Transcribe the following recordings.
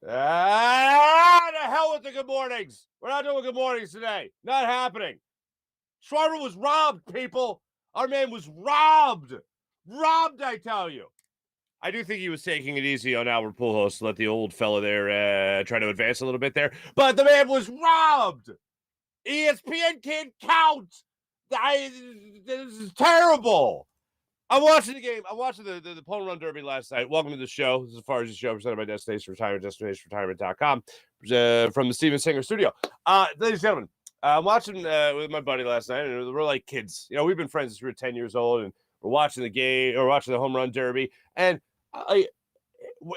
The hell with the good mornings. We're not doing good mornings today. Not happening. Schwarber was robbed, people. Our man was robbed. Robbed, I tell you. I do think he was taking it easy on Albert Pujols to let the old fella there try to advance a little bit there. But the man was robbed. ESPN can't count. This is terrible. I'm watching the game. I'm watching the Home Run Derby last night. Welcome to the show. This is Farzy show presented by Destination Retirement, destinationretirement.com from the Steven Singer studio. Ladies and gentlemen, I'm watching with my buddy last night, and we're like kids. You know, we've been friends since we were 10 years old, and we're watching the game or watching the Home Run Derby, and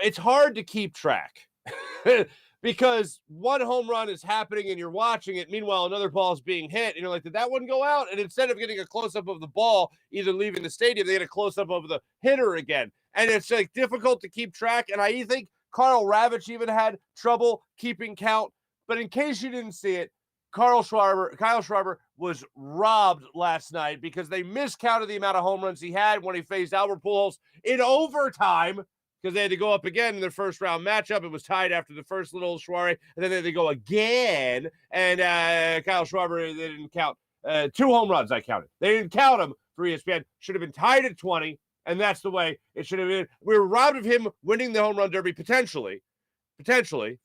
it's hard to keep track because one home run is happening and you're watching it. Meanwhile, another ball is being hit, and you're like, did that one go out? And instead of getting a close-up of the ball, either leaving the stadium, they get a close-up of the hitter again. And it's like difficult to keep track. And I think Karl Ravech even had trouble keeping count. But in case you didn't see it, Kyle Schwarber was robbed last night because they miscounted the amount of home runs he had when he faced Albert Pujols in overtime, because they had to go up again in their first round matchup. It was tied after the first little soiree, and then they had to go again. And Kyle Schwarber, they didn't count 2 home runs. I counted. They didn't count them for ESPN. Should have been tied at 20, and that's the way it should have been. We were robbed of him winning the Home Run Derby potentially,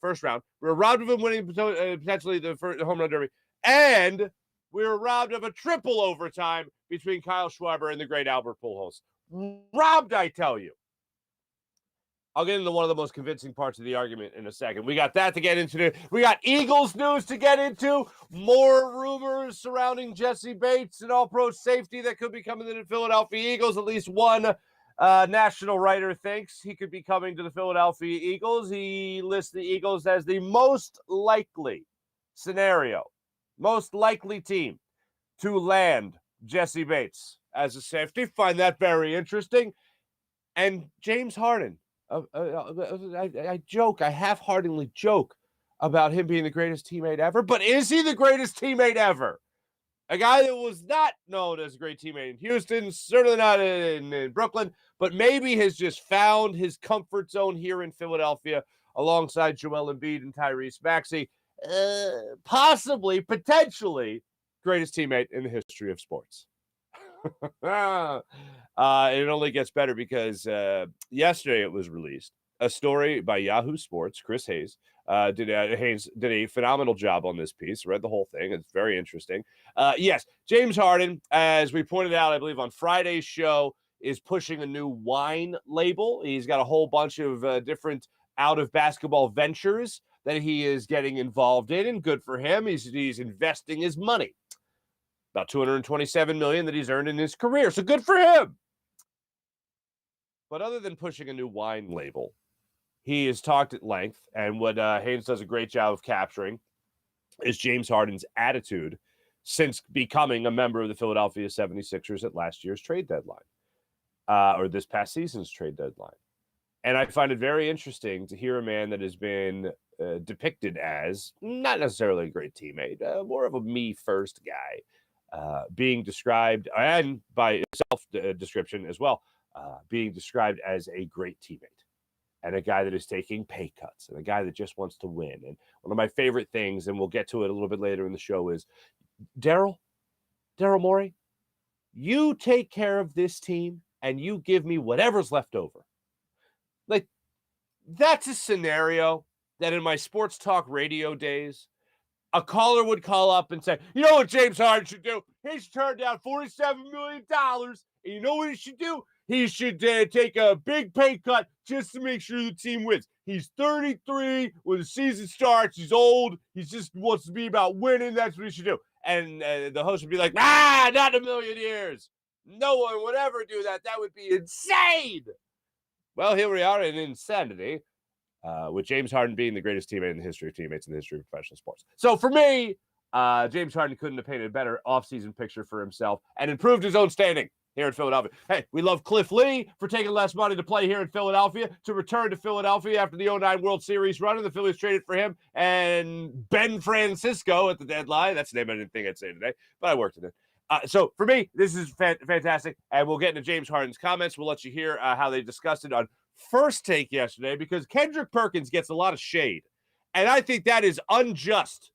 first round. We were robbed of him winning potentially the Home Run Derby, and we were robbed of a triple overtime between Kyle Schwarber and the great Albert Pujols. Robbed, I tell you. I'll get into one of the most convincing parts of the argument in a second. We got that to get into. We got Eagles news to get into. More rumors surrounding Jessie Bates, an all-pro safety that could be coming to the Philadelphia Eagles. At least one national writer thinks he could be coming to the Philadelphia Eagles. He lists the Eagles as the most likely scenario, most likely team to land Jessie Bates as a safety. Find that very interesting. And James Harden. I joke, I half-heartedly joke about him being the greatest teammate ever, but is he the greatest teammate ever? A guy that was not known as a great teammate in Houston, certainly not in Brooklyn, but maybe has just found his comfort zone here in Philadelphia alongside Joel Embiid and Tyrese Maxey. Possibly, potentially, greatest teammate in the history of sports. It only gets better because yesterday it was released a story by Yahoo Sports. Chris Hayes did a phenomenal job on this piece. Read the whole thing. It's very interesting. Yes, James Harden, as we pointed out, I believe on Friday's show, is pushing a new wine label. He's got a whole bunch of different out-of-basketball ventures that he is getting involved in, and good for him. He's investing his money. About $227 million that he's earned in his career. So good for him. But other than pushing a new wine label, he has talked at length, and what Haynes does a great job of capturing is James Harden's attitude since becoming a member of the Philadelphia 76ers at last year's trade deadline, or this past season's trade deadline. And I find it very interesting to hear a man that has been depicted as not necessarily a great teammate, more of a me-first guy, being described, and by self-description as well, being described as a great teammate and a guy that is taking pay cuts and a guy that just wants to win. And one of my favorite things, and we'll get to it a little bit later in the show, is Daryl Morey, you take care of this team and you give me whatever's left over. Like, that's a scenario that in my sports talk radio days, a caller would call up and say, you know what James Harden should do? He should turn down $47 million. And you know what he should do? He should take a big pay cut just to make sure the team wins. He's 33 when the season starts. He's old. He just wants to be about winning. That's what he should do. And the host would be like, not in a million years. No one would ever do that. That would be insane. Well, here we are in insanity. With James Harden being the greatest teammate in the history of teammates in the history of professional sports. So for me, James Harden couldn't have painted a better offseason picture for himself and improved his own standing here in Philadelphia. Hey, we love Cliff Lee for taking less money to play here in Philadelphia, to return to Philadelphia after the 2009 World Series run, and the Phillies traded for him and Ben Francisco at the deadline. That's the name I didn't think I'd say today, but I worked in it. So for me, this is fantastic, and we'll get into James Harden's comments. We'll let you hear how they discussed it on First Take yesterday because Kendrick Perkins gets a lot of shade. And I think that is unjust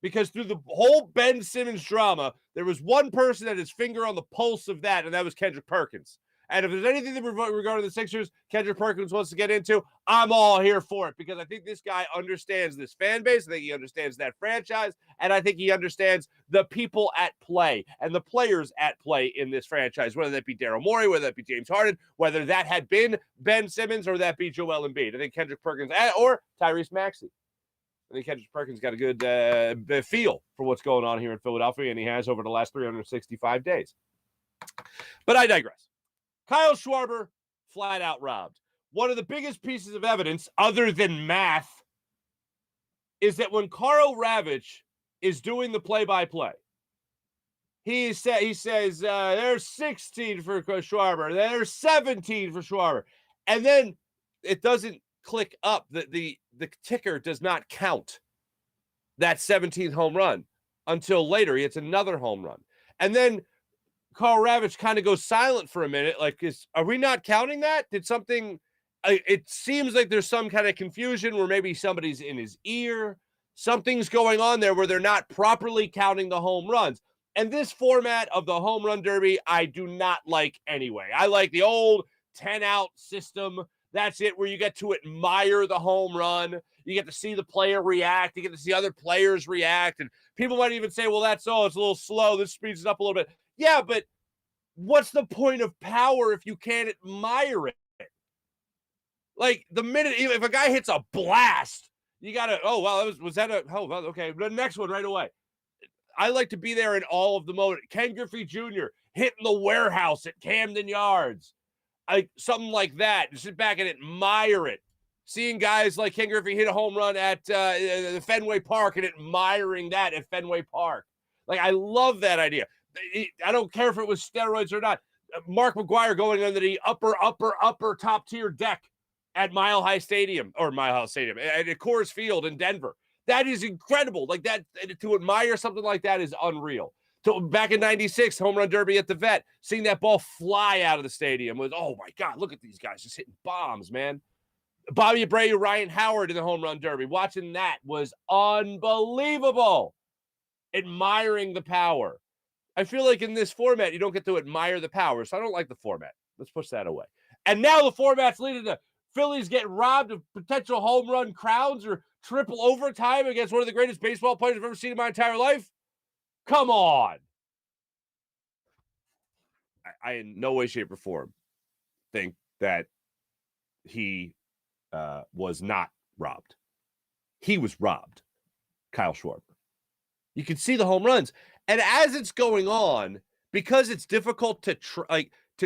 because through the whole Ben Simmons drama, there was one person that had his finger on the pulse of that, and that was Kendrick Perkins. And if there's anything that regarding the Sixers, Kendrick Perkins wants to get into, I'm all here for it because I think this guy understands this fan base. I think he understands that franchise, and I think he understands the people at play and the players at play in this franchise, whether that be Daryl Morey, whether that be James Harden, whether that had been Ben Simmons or that be Joel Embiid. I think Kendrick Perkins or Tyrese Maxey. I think Kendrick Perkins got a good feel for what's going on here in Philadelphia, and he has over the last 365 days. But I digress. Kyle Schwarber, flat out robbed. One of the biggest pieces of evidence, other than math, is that when Karl Ravitch is doing the play-by-play, he says, there's 16 for Schwarber, there's 17 for Schwarber. And then it doesn't click up. The ticker does not count that 17th home run until later. He hits another home run. And then Karl Ravitch kind of goes silent for a minute. Like, are we not counting that? Did something, it seems like there's some kind of confusion where maybe somebody's in his ear. Something's going on there where they're not properly counting the home runs. And this format of the home run derby, I do not like anyway. I like the old 10-out system. That's it, where you get to admire the home run. You get to see the player react. You get to see other players react. And people might even say, well, it's a little slow. This speeds it up a little bit. Yeah, but what's the point of power if you can't admire it? Like, the minute, if a guy hits a blast, you got to, oh, wow, okay, the next one right away. I like to be there in all of the mode. Ken Griffey Jr. hitting the warehouse at Camden Yards. Something like that. Just sit back and admire it. Seeing guys like Ken Griffey hit a home run at Fenway Park and admiring that at Fenway Park. Like, I love that idea. I don't care if it was steroids or not. Mark McGuire going under the upper top tier deck at Mile High Stadium at Coors Field in Denver. That is incredible. Like, that, to admire something like that is unreal. So back in 96, home run derby at the Vet, seeing that ball fly out of the stadium was, oh my God, look at these guys just hitting bombs, man. Bobby Abreu, Ryan Howard in the home run derby. Watching that was unbelievable. Admiring the power. I feel like in this format, you don't get to admire the power, so I don't like the format. Let's push that away. And now the format's leading to Phillies get robbed of potential home run crowns or triple overtime against one of the greatest baseball players I've ever seen in my entire life. Come on. I in no way, shape, or form think that he was not robbed. He was robbed, Kyle Schwarber. You can see the home runs. And as it's going on, because it's difficult to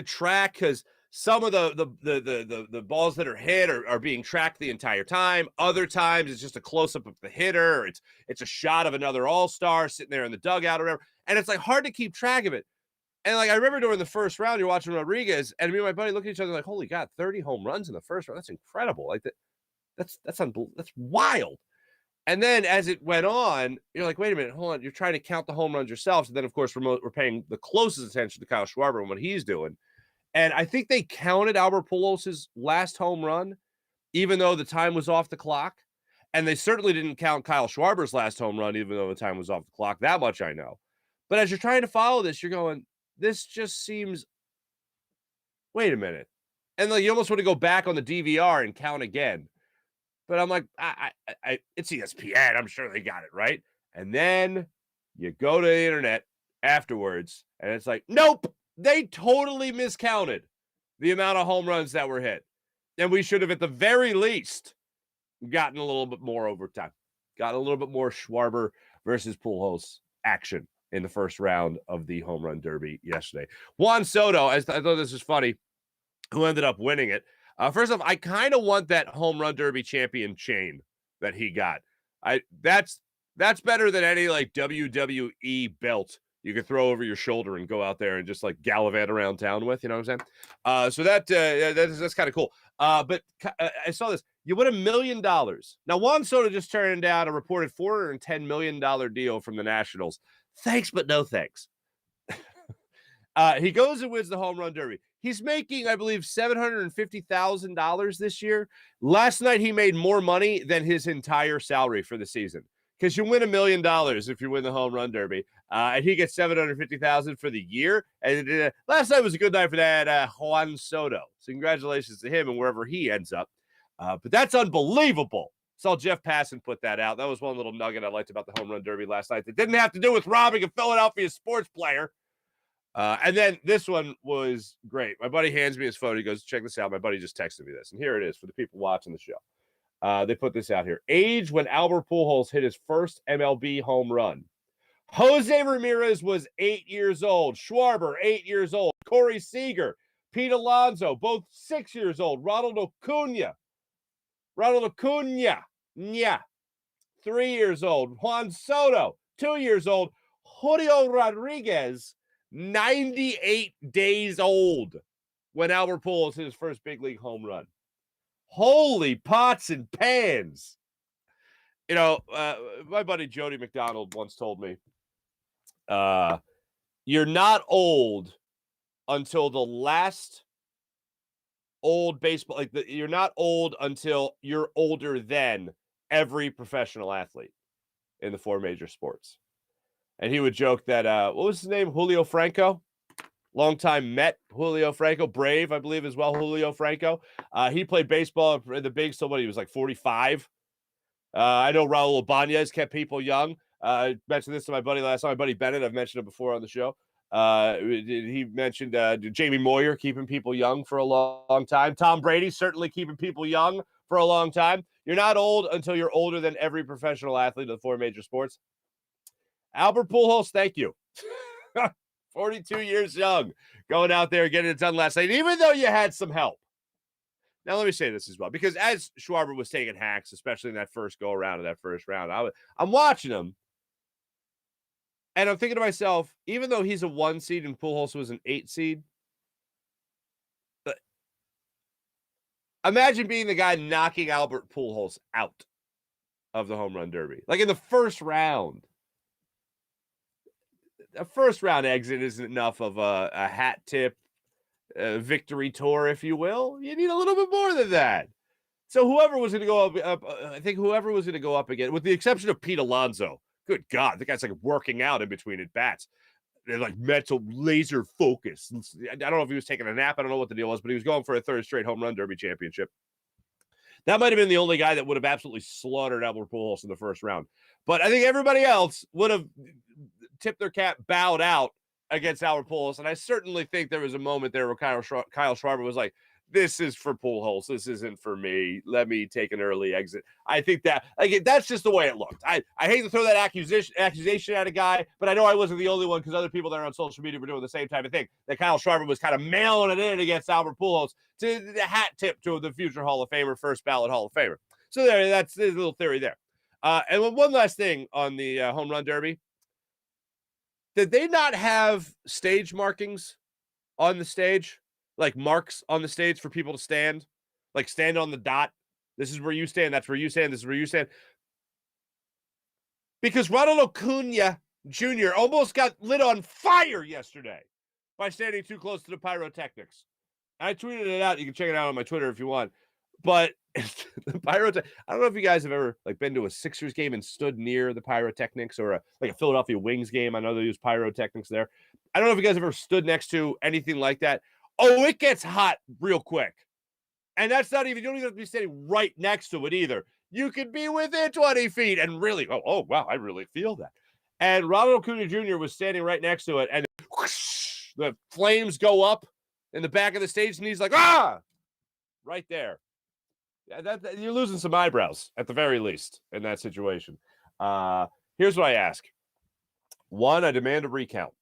track, because some of the balls that are hit are being tracked the entire time. Other times it's just a close-up of the hitter. Or it's a shot of another all-star sitting there in the dugout or whatever. And it's like hard to keep track of it. And like I remember during the first round, you're watching Rodriguez, and me and my buddy look at each other like, holy God, 30 home runs in the first round. That's incredible. Like that's wild. And then as it went on, you're like, wait a minute, hold on. You're trying to count the home runs yourself. So then, of course, we're paying the closest attention to Kyle Schwarber and what he's doing. And I think they counted Albert Pujols' last home run, even though the time was off the clock. And they certainly didn't count Kyle Schwarber's last home run, even though the time was off the clock. That much I know. But as you're trying to follow this, you're going, this just seems, wait a minute. And like you almost want to go back on the DVR and count again. But I'm like, it's ESPN. I'm sure they got it right. And then you go to the internet afterwards, and it's like, nope, they totally miscounted the amount of home runs that were hit. And we should have, at the very least, gotten a little bit more overtime. Got a little bit more Schwarber versus Pujols action in the first round of the home run derby yesterday. Juan Soto, I thought this was funny, who ended up winning it. First off, I kind of want that home run derby champion chain that he got. That's better than any like WWE belt you could throw over your shoulder and go out there and just like gallivant around town with. You know what I'm saying? So that's kind of cool. But I saw this. You win $1 million. Now Juan Soto just turned down a reported $410 million deal from the Nationals. Thanks, but no thanks. He goes and wins the home run derby. He's making, I believe, $750,000 this year. Last night, he made more money than his entire salary for the season. Because you win $1 million if you win the home run derby, and he gets $750,000 for the year. And last night was a good night for that Juan Soto. So congratulations to him and wherever he ends up. But that's unbelievable. Saw Jeff Passan put that out. That was one little nugget I liked about the home run derby last night that didn't have to do with robbing a Philadelphia sports player. And then this one was great. My buddy hands me his phone. He goes, check this out. My buddy just texted me this. And here it is for the people watching the show. They put this out here. Age when Albert Pujols hit his first MLB home run. Jose Ramirez was 8 years old. Schwarber, 8 years old. Corey Seager, Pete Alonso, both 6 years old. Ronald Acuna, 3 years old. Juan Soto, 2 years old. Julio Rodriguez, 98 days old when Albert Pujols hit his first big league home run. Holy pots and pans. You know, my buddy Jody McDonald once told me, you're not old until the last old baseball, you're not old until you're older than every professional athlete in the four major sports. And he would joke that, what was his name? Julio Franco? Longtime Met, Julio Franco. Brave, I believe, as well, Julio Franco. He played baseball in the bigs till he was like 45. I know Raul Ibanez kept people young. I mentioned this to my buddy last time, my buddy Bennett. I've mentioned it before on the show. He mentioned Jamie Moyer keeping people young for a long time. Tom Brady certainly keeping people young for a long time. You're not old until you're older than every professional athlete of the four major sports. Albert Pujols, thank you. 42 years young, going out there getting it done last night, even though you had some help. Now, let me say this as well, because as Schwarber was taking hacks, especially in that first go-around of that first round, I'm watching him, and I'm thinking to myself, even though he's a 1 seed and Pujols was an 8 seed, imagine being the guy knocking Albert Pujols out of the home run derby. Like in the first round. A first-round exit isn't enough of a hat tip, victory tour, if you will. You need a little bit more than that. So whoever was going to go up, I think whoever was going to go up again, with the exception of Pete Alonso, good God, the guy's like working out in between at bats. They're like mental laser focus. I don't know if he was taking a nap. I don't know what the deal was, but he was going for a third straight home run derby championship. That might have been the only guy that would have absolutely slaughtered Albert Pujols in the first round. But I think everybody else would have tipped their cap, bowed out against Albert Pujols. And I certainly think there was a moment there where Kyle Schwarber was like, this is for Pujols. This isn't for me. Let me take an early exit. I think that, that's just the way it looked. I hate to throw that accusation at a guy, but I know I wasn't the only one because other people there on social media were doing the same type of thing. That Kyle Schwarber was kind of mailing it in against Albert Pujols to the hat tip to the future Hall of Famer, first ballot Hall of Famer. So there's a little theory there. And one last thing on the home run derby. Did they not have stage markings on the stage? Like marks on the stage for people to stand? Like stand on the dot. This is where you stand. That's where you stand. This is where you stand. Because Ronald Acuna Jr. almost got lit on fire yesterday by standing too close to the pyrotechnics. I tweeted it out. You can check it out on my Twitter if you want. But the pyrotechnics, I don't know if you guys have ever been to a Sixers game and stood near the pyrotechnics or a Philadelphia Wings game. I know they use pyrotechnics there. I don't know if you guys ever stood next to anything like that. Oh, it gets hot real quick. And that's not even, you don't even have to be standing right next to it either. You could be within 20 feet and really, oh wow, I really feel that. And Ronald Acuna Jr. was standing right next to it, and whoosh, the flames go up in the back of the stage, and he's like, right there. You're losing some eyebrows, at the very least, in that situation. Here's what I ask. One, I demand a recount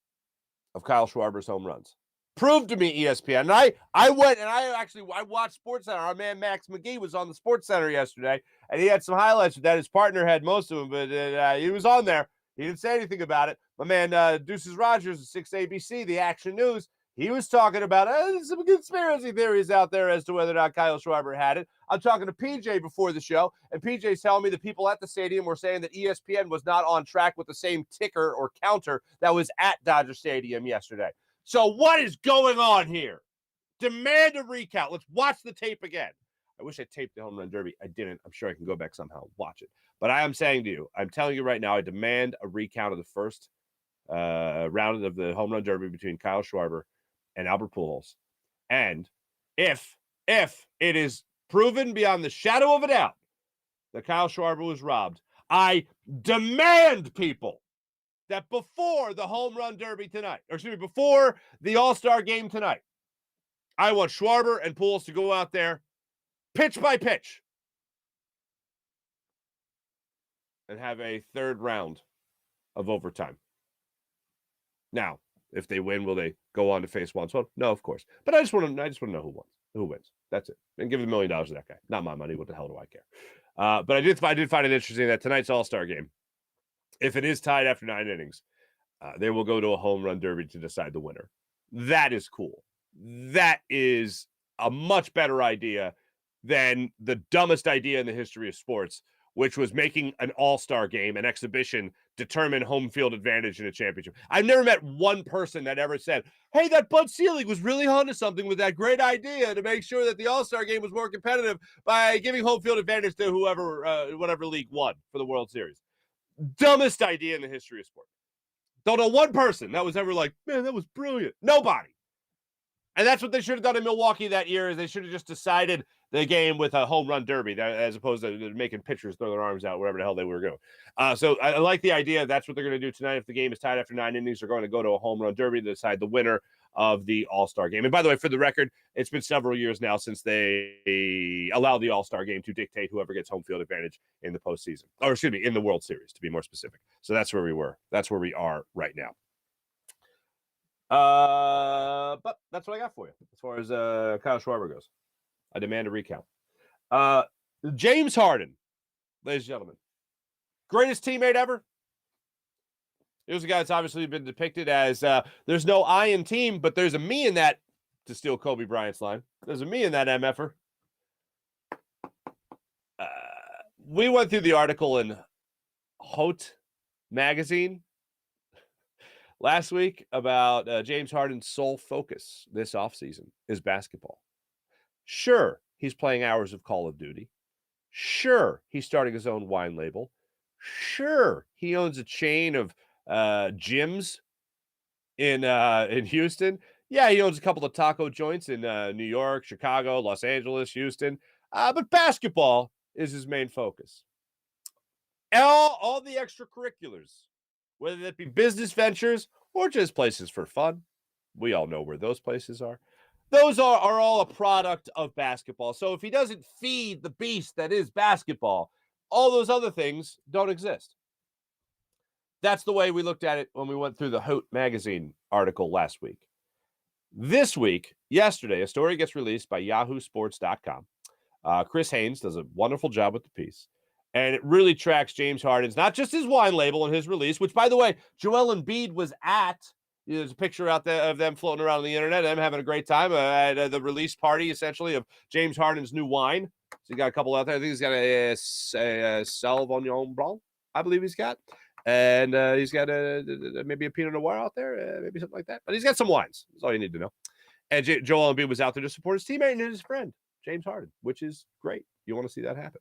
of Kyle Schwarber's home runs. Prove to me, ESPN. And I went and I watched SportsCenter. Our man Max McGee was on the SportsCenter yesterday, and he had some highlights that his partner had most of them, but he was on there. He didn't say anything about it. My man Deuces Rogers of 6 ABC, the Action News, he was talking about some conspiracy theories out there as to whether or not Kyle Schwarber had it. I'm talking to PJ before the show, and PJ's telling me the people at the stadium were saying that ESPN was not on track with the same ticker or counter that was at Dodger Stadium yesterday. So what is going on here? Demand a recount. Let's watch the tape again. I wish I taped the home run derby. I didn't. I'm sure I can go back somehow and watch it. But I am saying to you, I'm telling you right now, I demand a recount of the first round of the home run derby between Kyle Schwarber and Albert Pujols. And if it is proven beyond the shadow of a doubt that Kyle Schwarber was robbed, I demand, people, that before the home run derby tonight, or excuse me, before the All-Star game tonight, I want Schwarber and Pujols to go out there pitch by pitch and have a third round of overtime. Now, if they win, will they go on to face Juan Soto? No, of course. But I just want to know who wins. That's it. And give $1 million to that guy. Not my money. What the hell do I care? But I did find it interesting that tonight's All-Star game, if it is tied after 9 innings, they will go to a home run derby to decide the winner. That is cool. That is a much better idea than the dumbest idea in the history of sports, which was making an all-star game, an exhibition, determine home field advantage in a championship. I've never met one person that ever said, hey, that Bud Selig was really onto something with that great idea to make sure that the all-star game was more competitive by giving home field advantage to whoever, whatever league won for the World Series. Dumbest idea in the history of sport. Don't know one person that was ever like, man, that was brilliant. Nobody. And that's what they should have done in Milwaukee that year, is they should have just decided the game with a home run derby as opposed to making pitchers throw their arms out wherever the hell they were going. So I like the idea. That's what they're going to do tonight. If the game is tied after 9 innings, they're going to go to a home run derby to decide the winner of the All-Star game. And by the way, for the record, it's been several years now since they allow the All-Star game to dictate whoever gets home field advantage in the postseason. Or excuse me, in the World Series, to be more specific. So that's where we were. That's where we are right now. But that's what I got for you as far as Kyle Schwarber goes. I demand a recount. James Harden, ladies and gentlemen, greatest teammate ever. He was a guy that's obviously been depicted as there's no I in team, but there's a me in that, to steal Kobe Bryant's line. There's a me in that MFer. We went through the article in Hot magazine last week about James Harden's sole focus this offseason is basketball. Sure, he's playing hours of Call of Duty. Sure, he's starting his own wine label. Sure, he owns a chain of gyms in Houston. Yeah, he owns a couple of taco joints in New York, Chicago, Los Angeles, Houston. But basketball is his main focus. All the extracurriculars, whether that be business ventures or just places for fun. We all know where those places are. Those are all a product of basketball. So if he doesn't feed the beast that is basketball, all those other things don't exist. That's the way we looked at it when we went through the Hot magazine article last week. This week, yesterday, a story gets released by yahoosports.com. Chris Haynes does a wonderful job with the piece. And it really tracks James Harden's, not just his wine label and his release, which, by the way, Joel Embiid was at. There's a picture out there of them floating around on the internet, them having a great time at the release party, essentially, of James Harden's new wine. So he got a couple out there. I think he's got a Sauvignon Blanc, I believe he's got. And he's got maybe a Pinot Noir out there, maybe something like that. But he's got some wines. That's all you need to know. And Joel Embiid was out there to support his teammate and his friend, James Harden, which is great. You want to see that happen.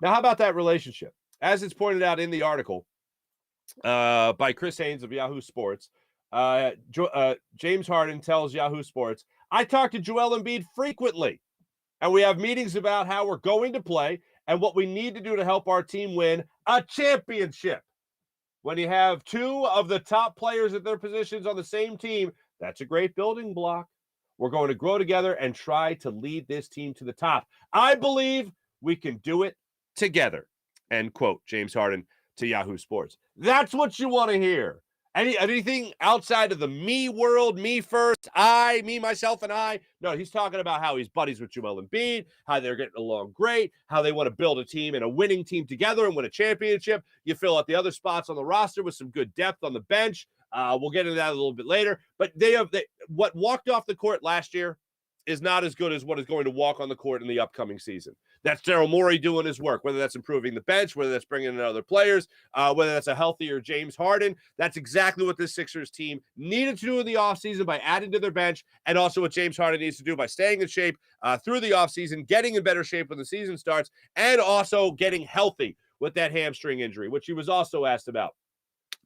Now, how about that relationship? As it's pointed out in the article by Chris Haynes of Yahoo Sports, James Harden tells Yahoo Sports, I talk to Joel Embiid frequently, and we have meetings about how we're going to play and what we need to do to help our team win a championship. When you have two of the top players at their positions on the same team, that's a great building block. We're going to grow together and try to lead this team to the top. I believe we can do it together. End quote, James Harden to Yahoo Sports. That's what you want to hear. Anything outside of the me world, me first, I, me, myself, and I. No, he's talking about how he's buddies with Joel Embiid, how they're getting along great, how they want to build a team and a winning team together and win a championship. You fill out the other spots on the roster with some good depth on the bench. We'll get into that a little bit later. But what walked off the court last year is not as good as what is going to walk on the court in the upcoming season. That's Daryl Morey doing his work, whether that's improving the bench, whether that's bringing in other players, whether that's a healthier James Harden. That's exactly what this Sixers team needed to do in the offseason by adding to their bench, and also what James Harden needs to do by staying in shape through the offseason, getting in better shape when the season starts, and also getting healthy with that hamstring injury, which he was also asked about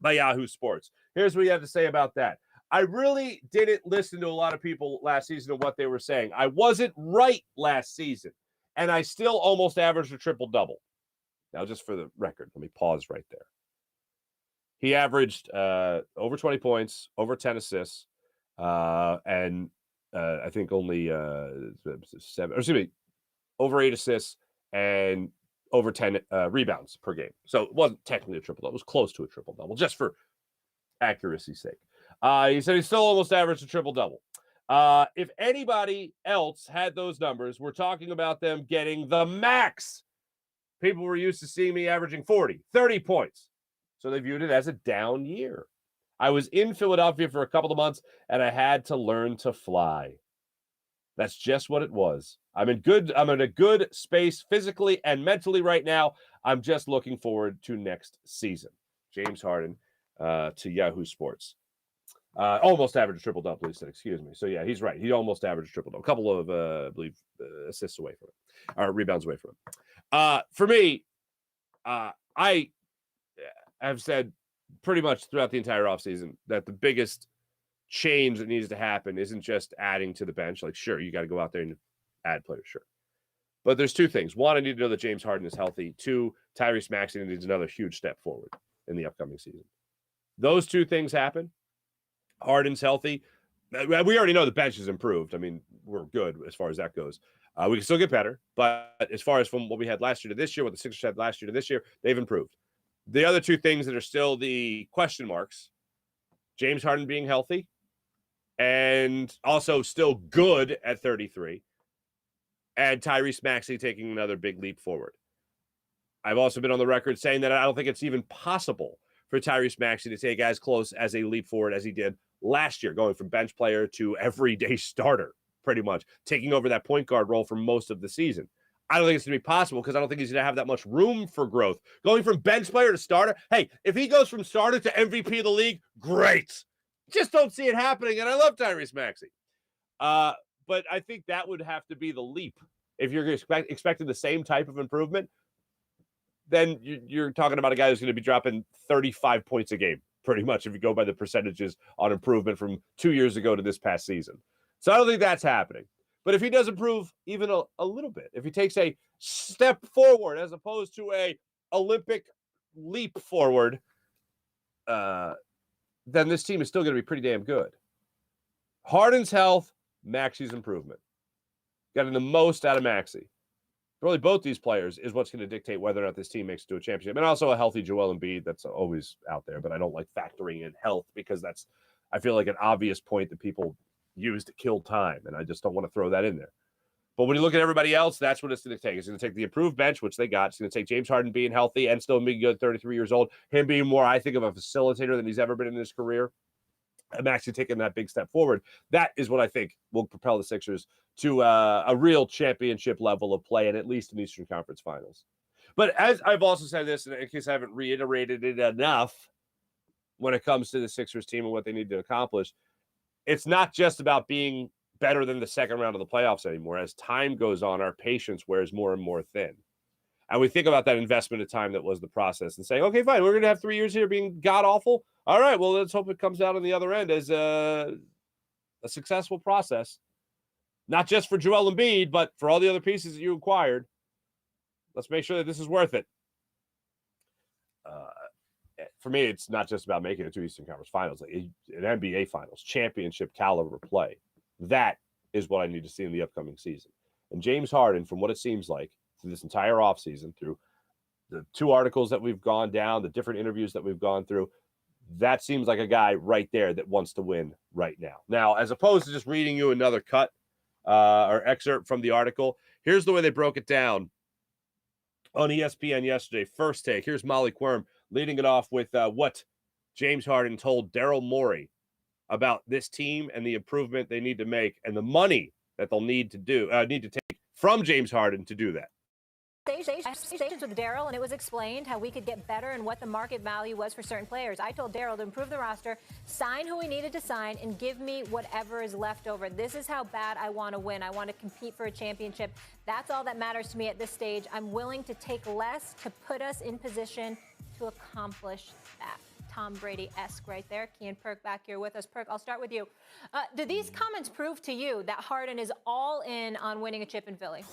by Yahoo Sports. Here's what he had to say about that. I really didn't listen to a lot of people last season and what they were saying. I wasn't right last season, and I still almost averaged a triple-double. Now, just for the record, let me pause right there. He averaged over 20 points, over 10 assists, and I think only over 8 assists and over 10 rebounds per game. So it wasn't technically a triple-double. It was close to a triple-double, just for accuracy's sake. He said he still almost averaged a triple-double. If anybody else had those numbers, we're talking about them getting the max. People were used to seeing me averaging 40, 30 points. So they viewed it as a down year. I was in Philadelphia for a couple of months, and I had to learn to fly. That's just what it was. I'm in a good space physically and mentally right now. I'm just looking forward to next season. James Harden to Yahoo Sports. Almost averaged a triple-double, he said, excuse me. So, yeah, he's right. He almost averaged a triple-double. A couple of, I believe, assists away from it, or rebounds away from it. For me, I have said pretty much throughout the entire offseason that the biggest change that needs to happen isn't just adding to the bench. Like, sure, you got to go out there and add players, sure. But there's two things. One, I need to know that James Harden is healthy. Two, Tyrese Maxey needs another huge step forward in the upcoming season. Those two things happen. Harden's healthy. We already know the bench is improved. I mean, we're good as far as that goes. We can still get better, but as far as from what we had last year to this year, what the Sixers had last year to this year, they've improved. The other two things that are still the question marks, James Harden being healthy and also still good at 33, and Tyrese Maxey taking another big leap forward. I've also been on the record saying that I don't think it's even possible for Tyrese Maxey to take as close as a leap forward as he did last year, going from bench player to everyday starter, pretty much, taking over that point guard role for most of the season. I don't think it's going to be possible because I don't think he's going to have that much room for growth. Going from bench player to starter, hey, if he goes from starter to MVP of the league, great. Just don't see it happening, and I love Tyrese Maxey. But I think that would have to be the leap. If you're expecting the same type of improvement, then you're talking about a guy who's going to be dropping 35 points a game, pretty much, if you go by the percentages on improvement from 2 years ago to this past season. So I don't think that's happening. But if he does improve even a little bit, if he takes a step forward as opposed to a Olympic leap forward, then this team is still going to be pretty damn good. Harden's health, Maxey's improvement. Getting the most out of Maxey. Really, both these players is what's going to dictate whether or not this team makes it to a championship. And also a healthy Joel Embiid, that's always out there. But I don't like factoring in health because that's, I feel like, an obvious point that people use to kill time. And I just don't want to throw that in there. But when you look at everybody else, that's what it's going to take. It's going to take the improved bench, which they got. It's going to take James Harden being healthy and still being good, 33 years old. Him being more, I think, of a facilitator than he's ever been in his career. I'm actually taking that big step forward. That is what I think will propel the Sixers to a real championship level of play, and at least an Eastern Conference Finals. But as I've also said this, and in case I haven't reiterated it enough, when it comes to the Sixers team and what they need to accomplish, it's not just about being better than the second round of the playoffs anymore. As time goes on, our patience wears more and more thin. And we think about that investment of time that was the process and saying, okay, fine, we're going to have 3 years here being god-awful. All right, well, let's hope it comes out on the other end as a successful process. Not just for Joel Embiid, but for all the other pieces that you acquired. Let's make sure that this is worth it. For me, it's not just about making it to Eastern Conference Finals, like an NBA Finals, championship caliber play. That is what I need to see in the upcoming season. And James Harden, from what it seems like, through this entire offseason, through the 2 articles that we've gone down, the different interviews that we've gone through, that seems like a guy right there that wants to win right now. Now, as opposed to just reading you another cut or excerpt from the article, here's the way they broke it down on ESPN yesterday. First take, here's Molly Quirm leading it off with what James Harden told Daryl Morey about this team and the improvement they need to make and the money that they'll need to take from James Harden to do that. Stations with Daryl, and it was explained how we could get better and what the market value was for certain players. I told Daryl to improve the roster, sign who we needed to sign, and give me whatever is left over. This is how bad I want to win. I want to compete for a championship. That's all that matters to me at this stage. I'm willing to take less to put us in position to accomplish that. Tom Brady-esque right there. Key and Perk back here with us. Perk, I'll start with you. Do these comments prove to you that Harden is all in on winning a chip in Philly?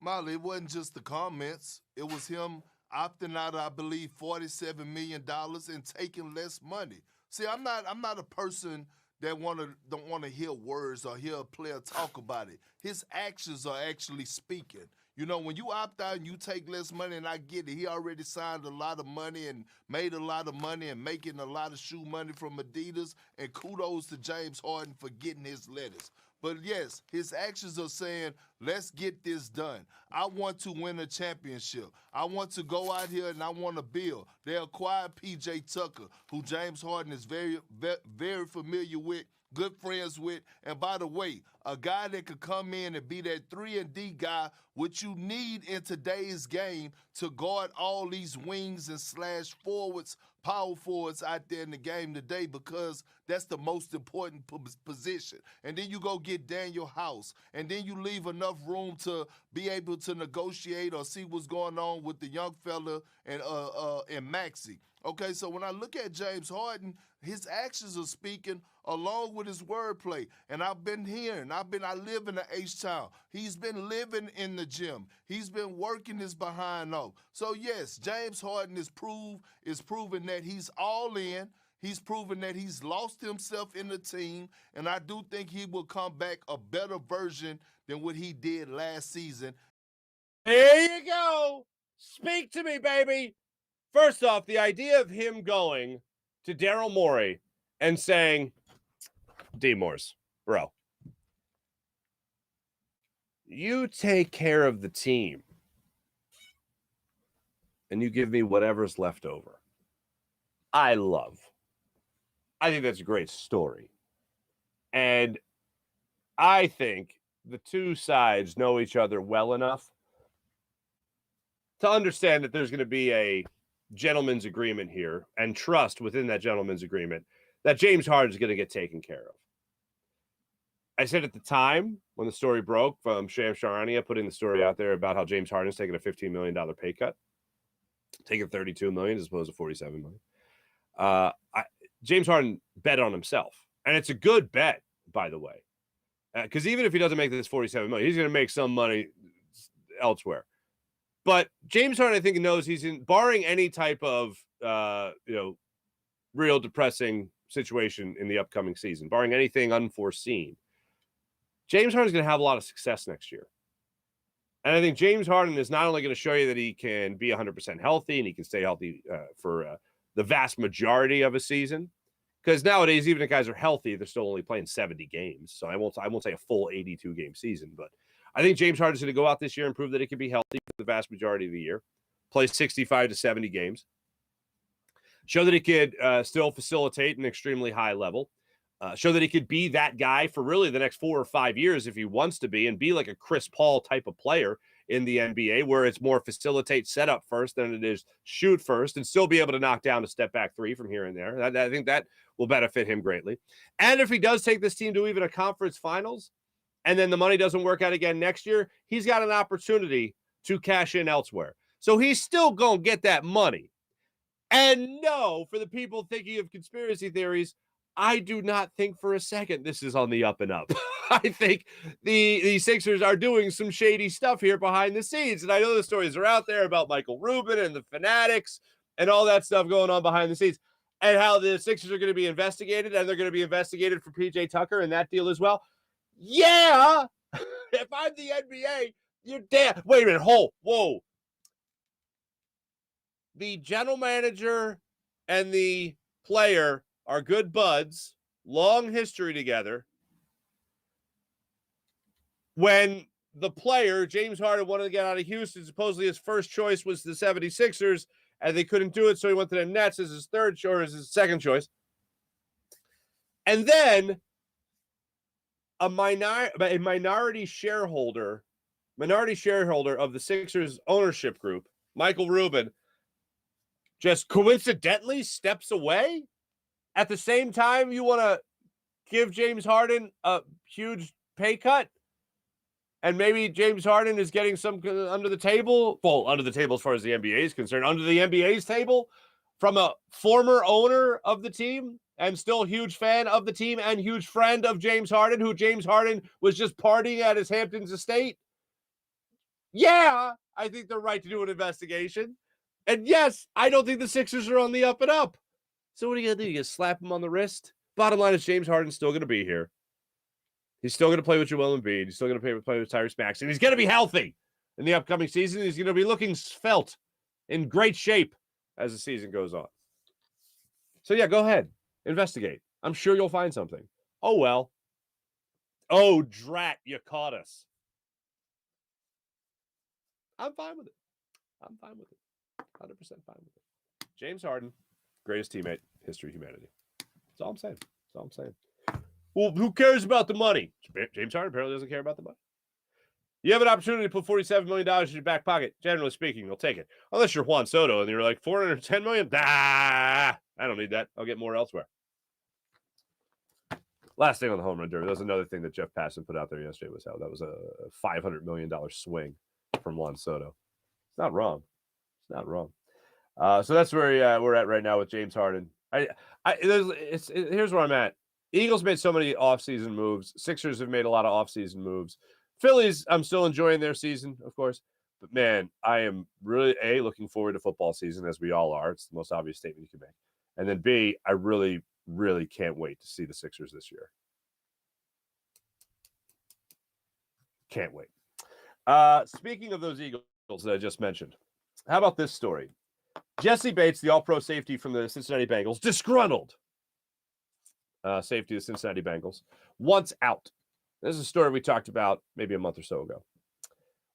Molly, it wasn't just the comments. It was him opting out, I believe, $47 million and taking less money. See, I'm not a person that don't want to hear words or hear a player talk about it. His actions are actually speaking. You know, when you opt out and you take less money, and I get it, he already signed a lot of money and made a lot of money and making a lot of shoe money from Adidas, and kudos to James Harden for getting his letters. But yes, his actions are saying, let's get this done. I want to win a championship. I want to go out here and I want to build. They acquired P.J. Tucker, who James Harden is very, very familiar with, good friends with. And by the way, a guy that could come in and be that 3-and-D guy, which you need in today's game to guard all these wings and slash forwards, power forwards out there in the game today, because that's the most important position. And then you go get Daniel House, and then you leave enough room to be able to negotiate or see what's going on with the young fella and Maxey. Okay, so when I look at James Harden, his actions are speaking along with his wordplay. And I've been hearing, I live in the H-Town. He's been living in the gym. He's been working his behind off. So yes, James Harden is proven that he's all in. He's proven that he's lost himself in the team, and I do think he will come back a better version than what he did last season. There you go. Speak to me, baby. First off, the idea of him going to Daryl Morey and saying, D-Morse, bro, you take care of the team and you give me whatever's left over. I think that's a great story. And I think the two sides know each other well enough to understand that there's going to be a gentleman's agreement here and trust within that gentleman's agreement that James Harden is going to get taken care of. I said at the time when the story broke from Shams Charania putting the story out there about how James Harden is taking a $15 million pay cut, taking $32 million as opposed to $47 million. James Harden bet on himself, and it's a good bet, by the way, because even if he doesn't make this $47 million, he's going to make some money elsewhere. But James Harden, I think, knows he's in, barring any type of real depressing situation in the upcoming season, barring anything unforeseen, James Harden's going to have a lot of success next year. And I think James Harden is not only going to show you that he can be 100% healthy and he can stay healthy for the vast majority of a season, because nowadays, even if guys are healthy, they're still only playing 70 games. So I won't say a full 82-game season, but I think James Harden's going to go out this year and prove that he can be healthy for the vast majority of the year, play 65 to 70 games, show that he could still facilitate an extremely high level, show that he could be that guy for really the next 4 or 5 years if he wants to be, and be like a Chris Paul type of player in the NBA, where it's more facilitate setup first than it is shoot first, and still be able to knock down a step back three from here and there. I think that will benefit him greatly. And if he does take this team to even a conference finals, and then the money doesn't work out again next year, he's got an opportunity to cash in elsewhere. So he's still going to get that money. And no, for the people thinking of conspiracy theories, I do not think for a second this is on the up and up. I think the Sixers are doing some shady stuff here behind the scenes. And I know the stories are out there about Michael Rubin and the Fanatics and all that stuff going on behind the scenes, and how the Sixers are going to be investigated, and they're going to be investigated for P.J. Tucker and that deal as well. Yeah, if I'm the NBA, you're damn. Wait a minute. Whoa. The general manager and the player are good buds, long history together. When the player, James Harden, wanted to get out of Houston, supposedly his first choice was the 76ers, and they couldn't do it, so he went to the Nets as his third choice, or as his second choice. And then a minority shareholder of the Sixers ownership group, Michael Rubin, just coincidentally steps away at the same time you want to give James Harden a huge pay cut, and maybe James Harden is getting some under the table as far as the NBA is concerned, under the NBA's table from a former owner of the team and still huge fan of the team and huge friend of James Harden, who James Harden was just partying at his Hamptons estate. Yeah, I think they're right to do an investigation. And yes, I don't think the Sixers are on the up and up. So what are you going to do? You going to slap him on the wrist? Bottom line is James Harden's still going to be here. He's still going to play with Joel Embiid. He's still going to play with Tyrese Maxey. And he's going to be healthy in the upcoming season. He's going to be looking svelte, in great shape as the season goes on. So, yeah, go ahead. Investigate. I'm sure you'll find something. Oh, well. Oh, drat, you caught us. I'm fine with it. 100% fine with it. James Harden, greatest teammate, history of humanity. That's all I'm saying. Well, who cares about the money? James Harden apparently doesn't care about the money. You have an opportunity to put $47 million in your back pocket. Generally speaking, you'll take it. Unless you're Juan Soto and you're like, $410 million? I don't need that. I'll get more elsewhere. Last thing on the home run derby. That was another thing that Jeff Passan put out there yesterday was how that was a $500 million swing from Juan Soto. It's not wrong. So that's where we're at right now with James Harden. Here's where I'm at. Eagles made so many offseason moves. Sixers have made a lot of offseason moves. Phillies, I'm still enjoying their season, of course. But, man, I am really, A, looking forward to football season, as we all are. It's the most obvious statement you can make. And then, B, I really, really can't wait to see the Sixers this year. Can't wait. Speaking of those Eagles that I just mentioned, how about this story? Jessie Bates, the all-pro safety from the Cincinnati Bengals, disgruntled safety of the Cincinnati Bengals, wants out. This is a story we talked about maybe a month or so ago.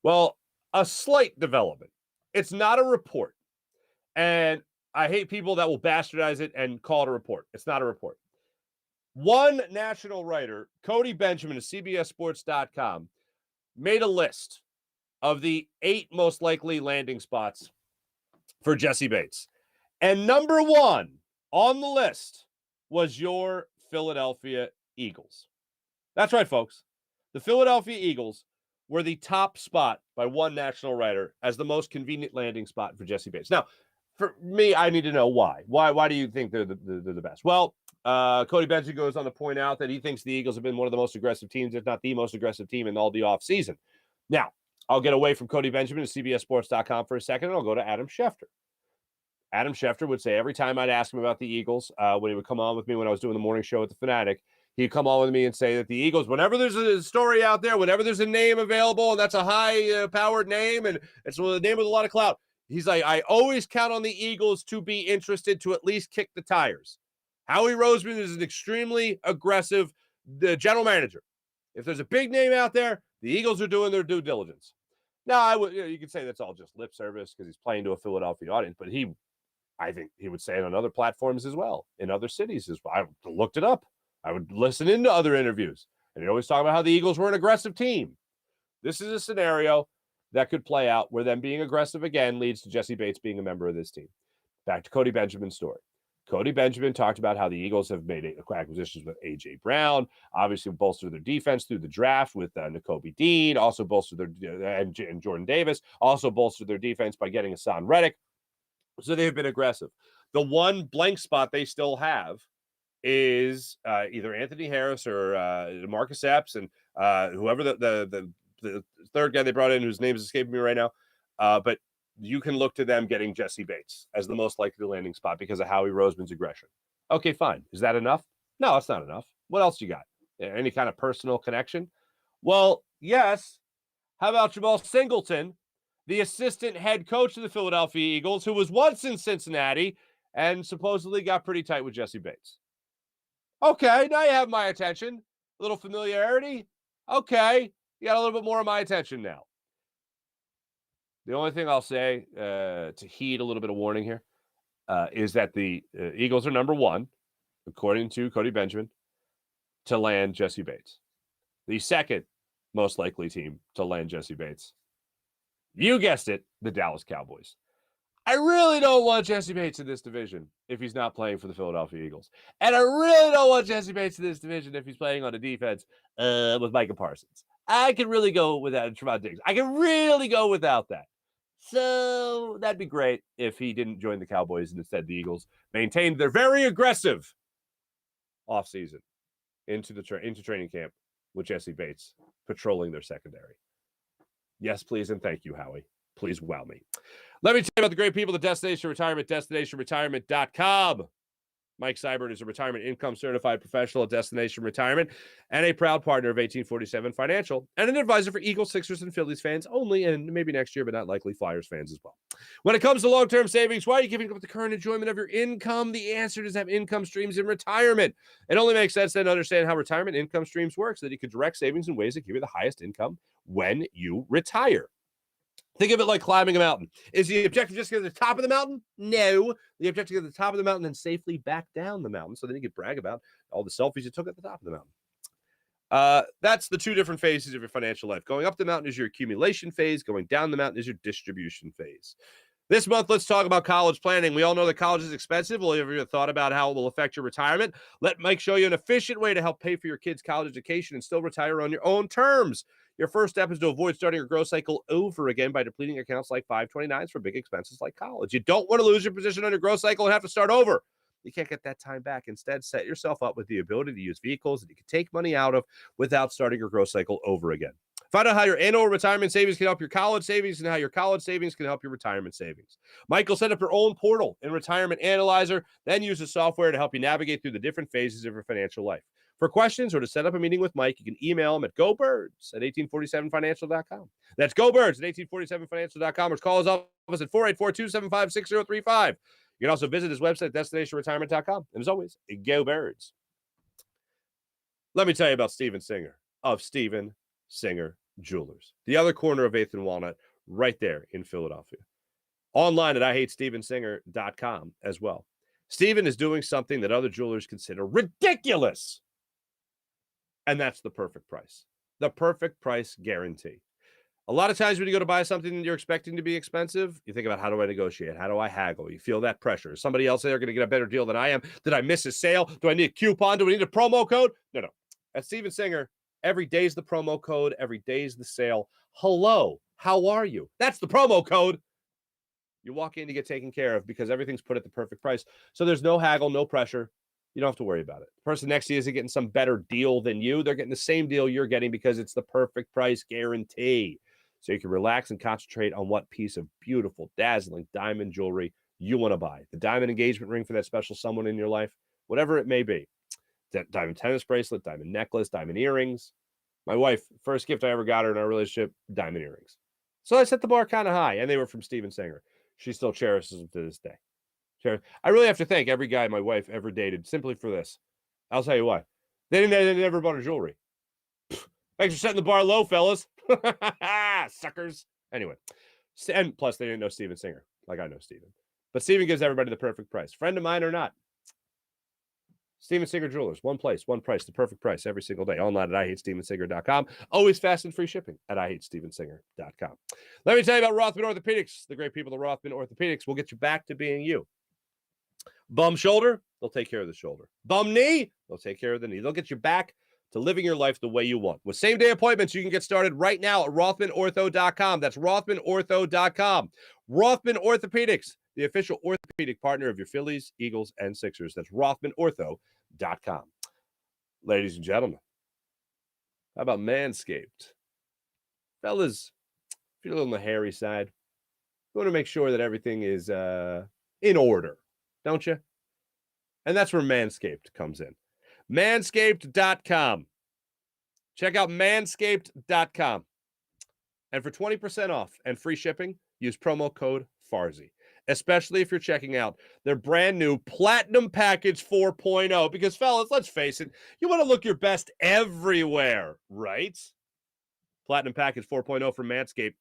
Well, a slight development. It's not a report. And I hate people that will bastardize it and call it a report. It's not a report. One national writer, Cody Benjamin of CBSSports.com, made a list of the 8 most likely landing spots for Jessie Bates. And number 1 on the list was your Philadelphia Eagles. That's right, folks. The Philadelphia Eagles were the top spot by one national writer as the most convenient landing spot for Jessie Bates. Now, for me, I need to know why. Why do you think they're the best? Well, Cody Benjamin goes on to point out that he thinks the Eagles have been one of the most aggressive teams, if not the most aggressive team in all the offseason. Now, I'll get away from Cody Benjamin to CBSSports.com for a second, and I'll go to Adam Schefter. Adam Schefter would say every time I'd ask him about the Eagles, when he would come on with me when I was doing the morning show at the Fanatic, he'd come on with me and say that the Eagles, whenever there's a story out there, whenever there's a name available, and that's a high-powered name, and it's a name with a lot of clout, he's like, I always count on the Eagles to be interested to at least kick the tires. Howie Roseman is an extremely aggressive general manager. If there's a big name out there, the Eagles are doing their due diligence. Now, you could say that's all just lip service because he's playing to a Philadelphia audience, but I think he would say it on other platforms as well, in other cities as well. I looked it up. I would listen into other interviews, and he always talk about how the Eagles were an aggressive team. This is a scenario that could play out where them being aggressive again leads to Jessie Bates being a member of this team. Back to Cody Benjamin's story. Cody Benjamin talked about how the Eagles have made acquisitions with A.J. Brown, obviously bolstered their defense through the draft with Nakobe Dean, also bolstered and Jordan Davis, also bolstered their defense by getting Hassan Reddick. So they've been aggressive. The one blank spot they still have is either Anthony Harris or Marcus Epps and whoever the third guy they brought in, whose name is escaping me right now. But you can look to them getting Jessie Bates as the most likely landing spot because of Howie Roseman's aggression. Okay, fine. Is that enough? No, it's not enough. What else you got? Any kind of personal connection? Well, yes. How about Jamal Singleton, the assistant head coach of the Philadelphia Eagles, who was once in Cincinnati and supposedly got pretty tight with Jessie Bates? Okay, now you have my attention. A little familiarity. Okay, you got a little bit more of my attention now. The only thing I'll say to heed a little bit of warning here is that the Eagles are number 1, according to Cody Benjamin, to land Jessie Bates. The second most likely team to land Jessie Bates. You guessed it, the Dallas Cowboys. I really don't want Jessie Bates in this division if he's not playing for the Philadelphia Eagles. And I really don't want Jessie Bates in this division if he's playing on a defense with Micah Parsons. I can really go without Trevon Diggs. I can really go without that. So that'd be great if he didn't join the Cowboys and instead the Eagles maintained their very aggressive offseason into training camp with Jessie Bates patrolling their secondary. Yes, please, and thank you, Howie. Please wow me. Let me tell you about the great people at Destination Retirement, destinationretirement.com. Mike Seibert is a retirement income certified professional at Destination Retirement and a proud partner of 1847 Financial and an advisor for Eagles, Sixers, and Phillies fans only, and maybe next year, but not likely Flyers fans as well. When it comes to long-term savings, why are you giving up the current enjoyment of your income? The answer is to have income streams in retirement. It only makes sense then to understand how retirement income streams work so that you can direct savings in ways that give you the highest income when you retire. Think of it like climbing a mountain. Is the objective just to get to the top of the mountain? No. The objective is to get to the top of the mountain and safely back down the mountain so then you can brag about all the selfies you took at the top of the mountain. That's the two different phases of your financial life. Going up the mountain is your accumulation phase. Going down the mountain is your distribution phase. This month, let's talk about college planning. We all know that college is expensive. Well, have you ever thought about how it will affect your retirement? Let Mike show you an efficient way to help pay for your kids' college education and still retire on your own terms. Your first step is to avoid starting your growth cycle over again by depleting accounts like 529s for big expenses like college. You don't want to lose your position on your growth cycle and have to start over. You can't get that time back. Instead, set yourself up with the ability to use vehicles that you can take money out of without starting your growth cycle over again. Find out how your annual retirement savings can help your college savings and how your college savings can help your retirement savings. Michael set up your own portal in Retirement Analyzer, then use the software to help you navigate through the different phases of your financial life. For questions or to set up a meeting with Mike, you can email him at gobirds@1847financial.com. That's gobirds@1847financial.com or call his office at 484-275-6035. You can also visit his website, destinationretirement.com. And as always, go Birds. Let me tell you about Steven Singer of Steven Singer Jewelers, the other corner of 8th and Walnut, right there in Philadelphia. Online at IHateStevenSinger.com as well. Steven is doing something that other jewelers consider ridiculous. And that's the perfect price. The perfect price guarantee. A lot of times when you go to buy something that you're expecting to be expensive, you think about, how do I negotiate? How do I haggle? You feel that pressure. Is somebody else there going to get a better deal than I am? Did I miss a sale? Do I need a coupon? Do we need a promo code? No. At Steven Singer, every day's the promo code. Every day's the sale. Hello, how are you? That's the promo code. You walk in to get taken care of because everything's put at the perfect price. So there's no haggle, no pressure. You don't have to worry about it. The person next to you isn't getting some better deal than you. They're getting the same deal you're getting because it's the perfect price guarantee. So you can relax and concentrate on what piece of beautiful, dazzling diamond jewelry you want to buy. The diamond engagement ring for that special someone in your life, whatever it may be. Diamond tennis bracelet, diamond necklace, diamond earrings. My wife, first gift I ever got her in our relationship, diamond earrings. So I set the bar kind of high, and they were from Steven Singer. She still cherishes them to this day. I really have to thank every guy my wife ever dated simply for this. I'll tell you why. They never bought her jewelry. Thanks for setting the bar low, fellas. Suckers. Anyway, and plus they didn't know Steven Singer like I know Steven. But Steven gives everybody the perfect price. Friend of mine or not. Steven Singer Jewelers. One place, one price, the perfect price every single day. Online at IHateStevenSinger.com. Always fast and free shipping at IHateStevenSinger.com. Let me tell you about Rothman Orthopedics. The great people at Rothman Orthopedics will get you back to being you. Bum shoulder, they'll take care of the shoulder. Bum knee, they'll take care of the knee. They'll get you back to living your life the way you want. With same-day appointments, you can get started right now at RothmanOrtho.com. That's RothmanOrtho.com. Rothman Orthopedics, the official orthopedic partner of your Phillies, Eagles, and Sixers. That's RothmanOrtho.com. Ladies and gentlemen, how about Manscaped? Fellas, if you're a little on the hairy side, you want to make sure that everything is in order, don't you? And that's where Manscaped comes in. Manscaped.com. Check out Manscaped.com. And for 20% off and free shipping, use promo code Farzy. Especially if you're checking out their brand new Platinum Package 4.0. Because, fellas, let's face it, you want to look your best everywhere, right? Platinum Package 4.0 from Manscaped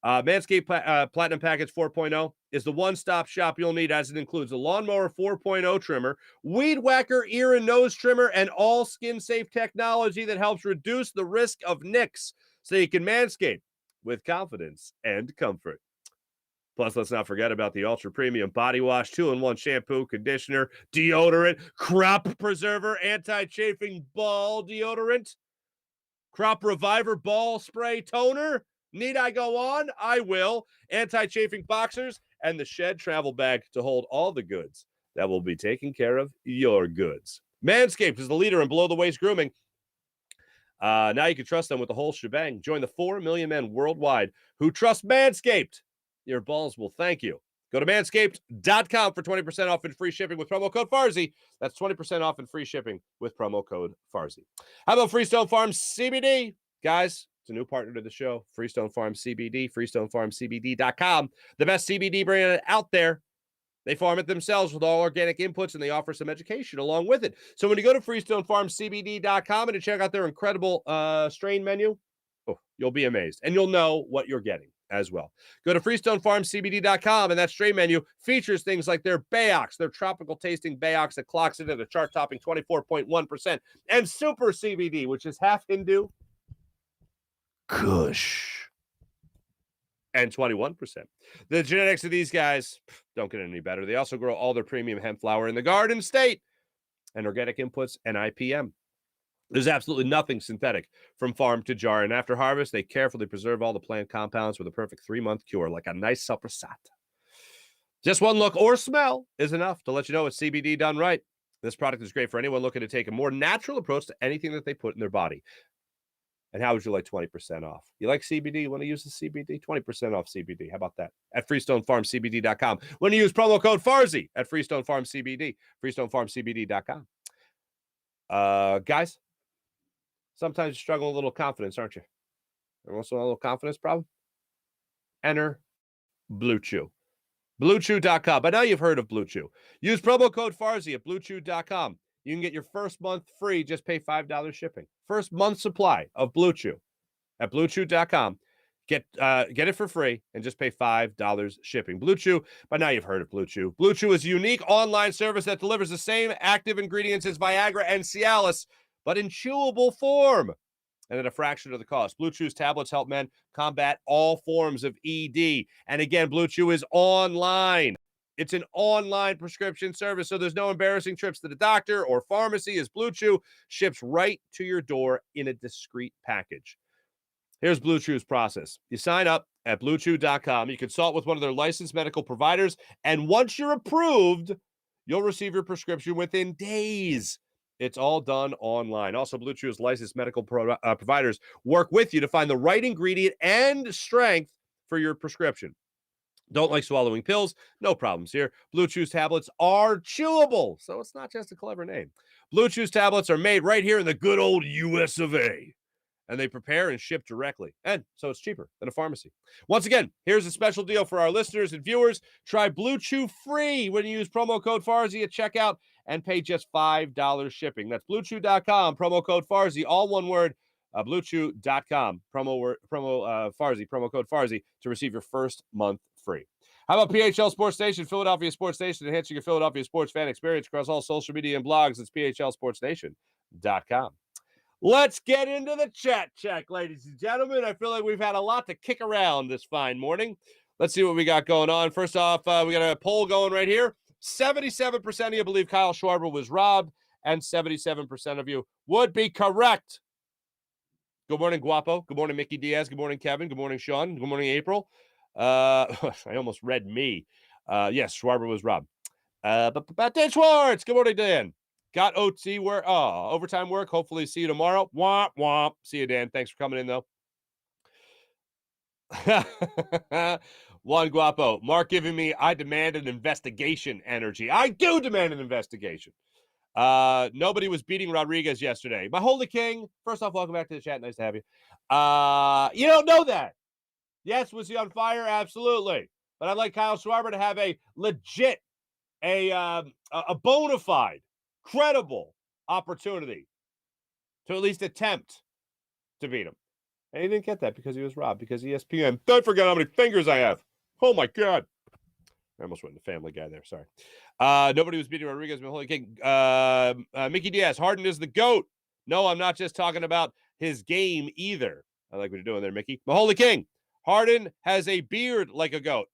Manscaped Platinum Package 4.0 is the one-stop shop you'll need, as it includes a Lawnmower 4.0 trimmer, Weed Whacker ear and nose trimmer, and all skin-safe technology that helps reduce the risk of nicks so you can manscape with confidence and comfort. Plus, let's not forget about the ultra premium body wash, 2-in-1 shampoo, conditioner, deodorant, crop preserver, anti-chafing ball deodorant, crop reviver ball spray toner. Need I go on? I will. Anti-chafing boxers and the shed travel bag to hold all the goods that will be taking care of your goods. Manscaped is the leader in below-the-waist grooming. Now you can trust them with the whole shebang. Join the 4 million men worldwide who trust Manscaped. Your balls will thank you. Go to manscaped.com for 20% off and free shipping with promo code Farzy. That's 20% off and free shipping with promo code Farzy. How about Freestone Farms CBD? Guys, it's a new partner to the show. Freestone Farms CBD, FreestoneFarmsCBD.com. The best CBD brand out there. They farm it themselves with all organic inputs, and they offer some education along with it. So when you go to FreestoneFarmsCBD.com and to check out their incredible strain menu, you'll be amazed. And you'll know what you're getting as well. Go to FreestoneFarmsCBD.com, and that strain menu features things like their Bayox, their tropical tasting Bayox that clocks it at a chart-topping 24.1%, and Super CBD, which is half Hindu, Kush, and 21%. The genetics of these guys don't get any better. They also grow all their premium hemp flower in the Garden State and organic inputs and IPM. There's absolutely nothing synthetic from farm to jar. And after harvest, they carefully preserve all the plant compounds with a perfect 3-month cure, like a nice sopressata. Just one look or smell is enough to let you know it's CBD done right. This product is great for anyone looking to take a more natural approach to anything that they put in their body. And how would you like 20% off? You like CBD? You want to use the CBD? 20% off CBD. How about that? At FreestoneFarmCBD.com. When you use promo code Farzy at FreestoneFarmCBD, FreestoneFarmCBD.com. Guys, sometimes you struggle with a little confidence, aren't you? Every once in a while, a little confidence problem? Enter Blue Chew. BlueChew.com. By now you've heard of Blue Chew. Use promo code Farzy at BlueChew.com. You can get your first month free. Just pay $5 shipping. First month supply of Blue Chew at BlueChew.com. Get it for free and just pay $5 shipping. Blue Chew, by now you've heard of Blue Chew. Blue Chew is a unique online service that delivers the same active ingredients as Viagra and Cialis, but in chewable form and at a fraction of the cost. Blue Chew's tablets help men combat all forms of ED. And again, Blue Chew is online. It's an online prescription service, so there's no embarrassing trips to the doctor or pharmacy, as Blue Chew ships right to your door in a discreet package. Here's Blue Chew's process. You sign up at BlueChew.com. You consult with one of their licensed medical providers, and once you're approved, you'll receive your prescription within days. It's all done online. Also, Blue Chew's licensed medical providers work with you to find the right ingredient and strength for your prescription. Don't like swallowing pills? No problems here. Blue Chew's tablets are chewable, so it's not just a clever name. Blue Chew's tablets are made right here in the good old US of A, and they prepare and ship directly, and so it's cheaper than a pharmacy. Once again, here's a special deal for our listeners and viewers. Try Blue Chew free when you use promo code Farzy at checkout and pay just $5 shipping. That's BlueChew.com, promo code Farzy, all one word. BlueChew.com, promo Farzy, promo code Farzy to receive your first month free. How about PHL Sports Nation, Philadelphia Sports Nation, enhancing your Philadelphia sports fan experience across all social media and blogs? It's PHLSportsNation.com. Let's get into the chat check, ladies and gentlemen. I feel like we've had a lot to kick around this fine morning. Let's see what we got going on. First off, we got a poll going right here. 77% of you believe Kyle Schwarber was robbed, and 77% of you would be correct. Good morning, Guapo. Good morning, Mickey Diaz. Good morning, Kevin. Good morning, Sean. Good morning, April. I almost read me. Yes, Schwarber was robbed. But Dan Schwartz. Good morning, Dan. Got OT work. Overtime work. Hopefully see you tomorrow. Womp, womp. See you, Dan. Thanks for coming in, though. Juan Guapo. Marc giving me, I demand an investigation energy. I do demand an investigation. Nobody was beating Rodriguez yesterday. My holy king. First off, welcome back to the chat. Nice to have you. You don't know that. Yes, was he on fire? Absolutely. But I'd like Kyle Schwarber to have a legit, a bona fide, credible opportunity to at least attempt to beat him. And he didn't get that because he was robbed, because ESPN. I forgot how many fingers I have. Oh, my God. I almost went into Family Guy there. Sorry. Nobody was beating Rodriguez. Holy King. Mickey Diaz. Harden is the GOAT. No, I'm not just talking about his game either. I like what you're doing there, Mickey. Holy King. Harden has a beard like a goat.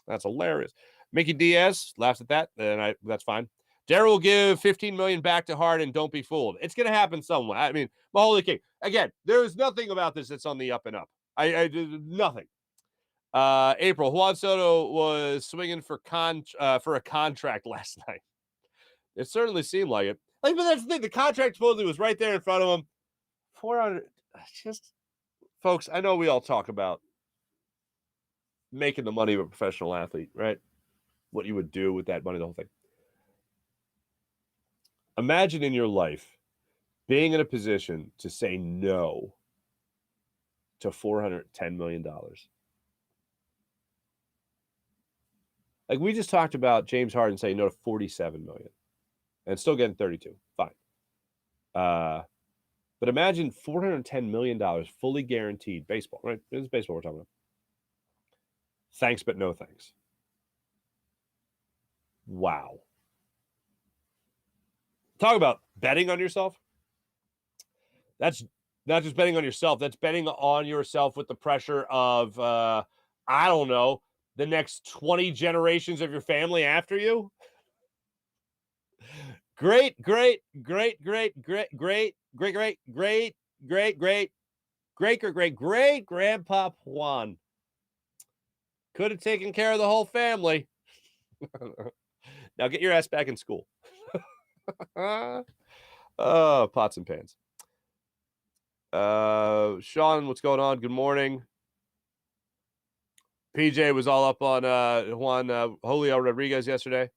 That's hilarious. Mickey Diaz laughs at that, and that's fine. Daryl will give $15 million back to Harden. Don't be fooled. It's going to happen somewhere. I mean, Holy King. Again, there is nothing about this that's on the up and up. I nothing. April, Juan Soto was swinging for a contract last night. It certainly seemed like it. But that's the thing. The contract supposedly was right there in front of him. 400. Just, folks, I know we all talk about making the money of a professional athlete, right? What you would do with that money, the whole thing. Imagine in your life being in a position to say no to $410 million. Like we just talked about James Harden saying no to $47 million and still getting 32. Fine. But imagine $410 million fully guaranteed baseball, right? This is baseball we're talking about. Thanks, but no thanks. Wow. Talk about betting on yourself. That's not just betting on yourself. That's betting on yourself with the pressure of, I don't know, the next 20 generations of your family after you. Great grandpa Juan could have taken care of the whole family. Now get your ass back in school. Oh, pots and pans. Sean, what's going on? Good morning. PJ was all up on Juan Julio Rodriguez yesterday.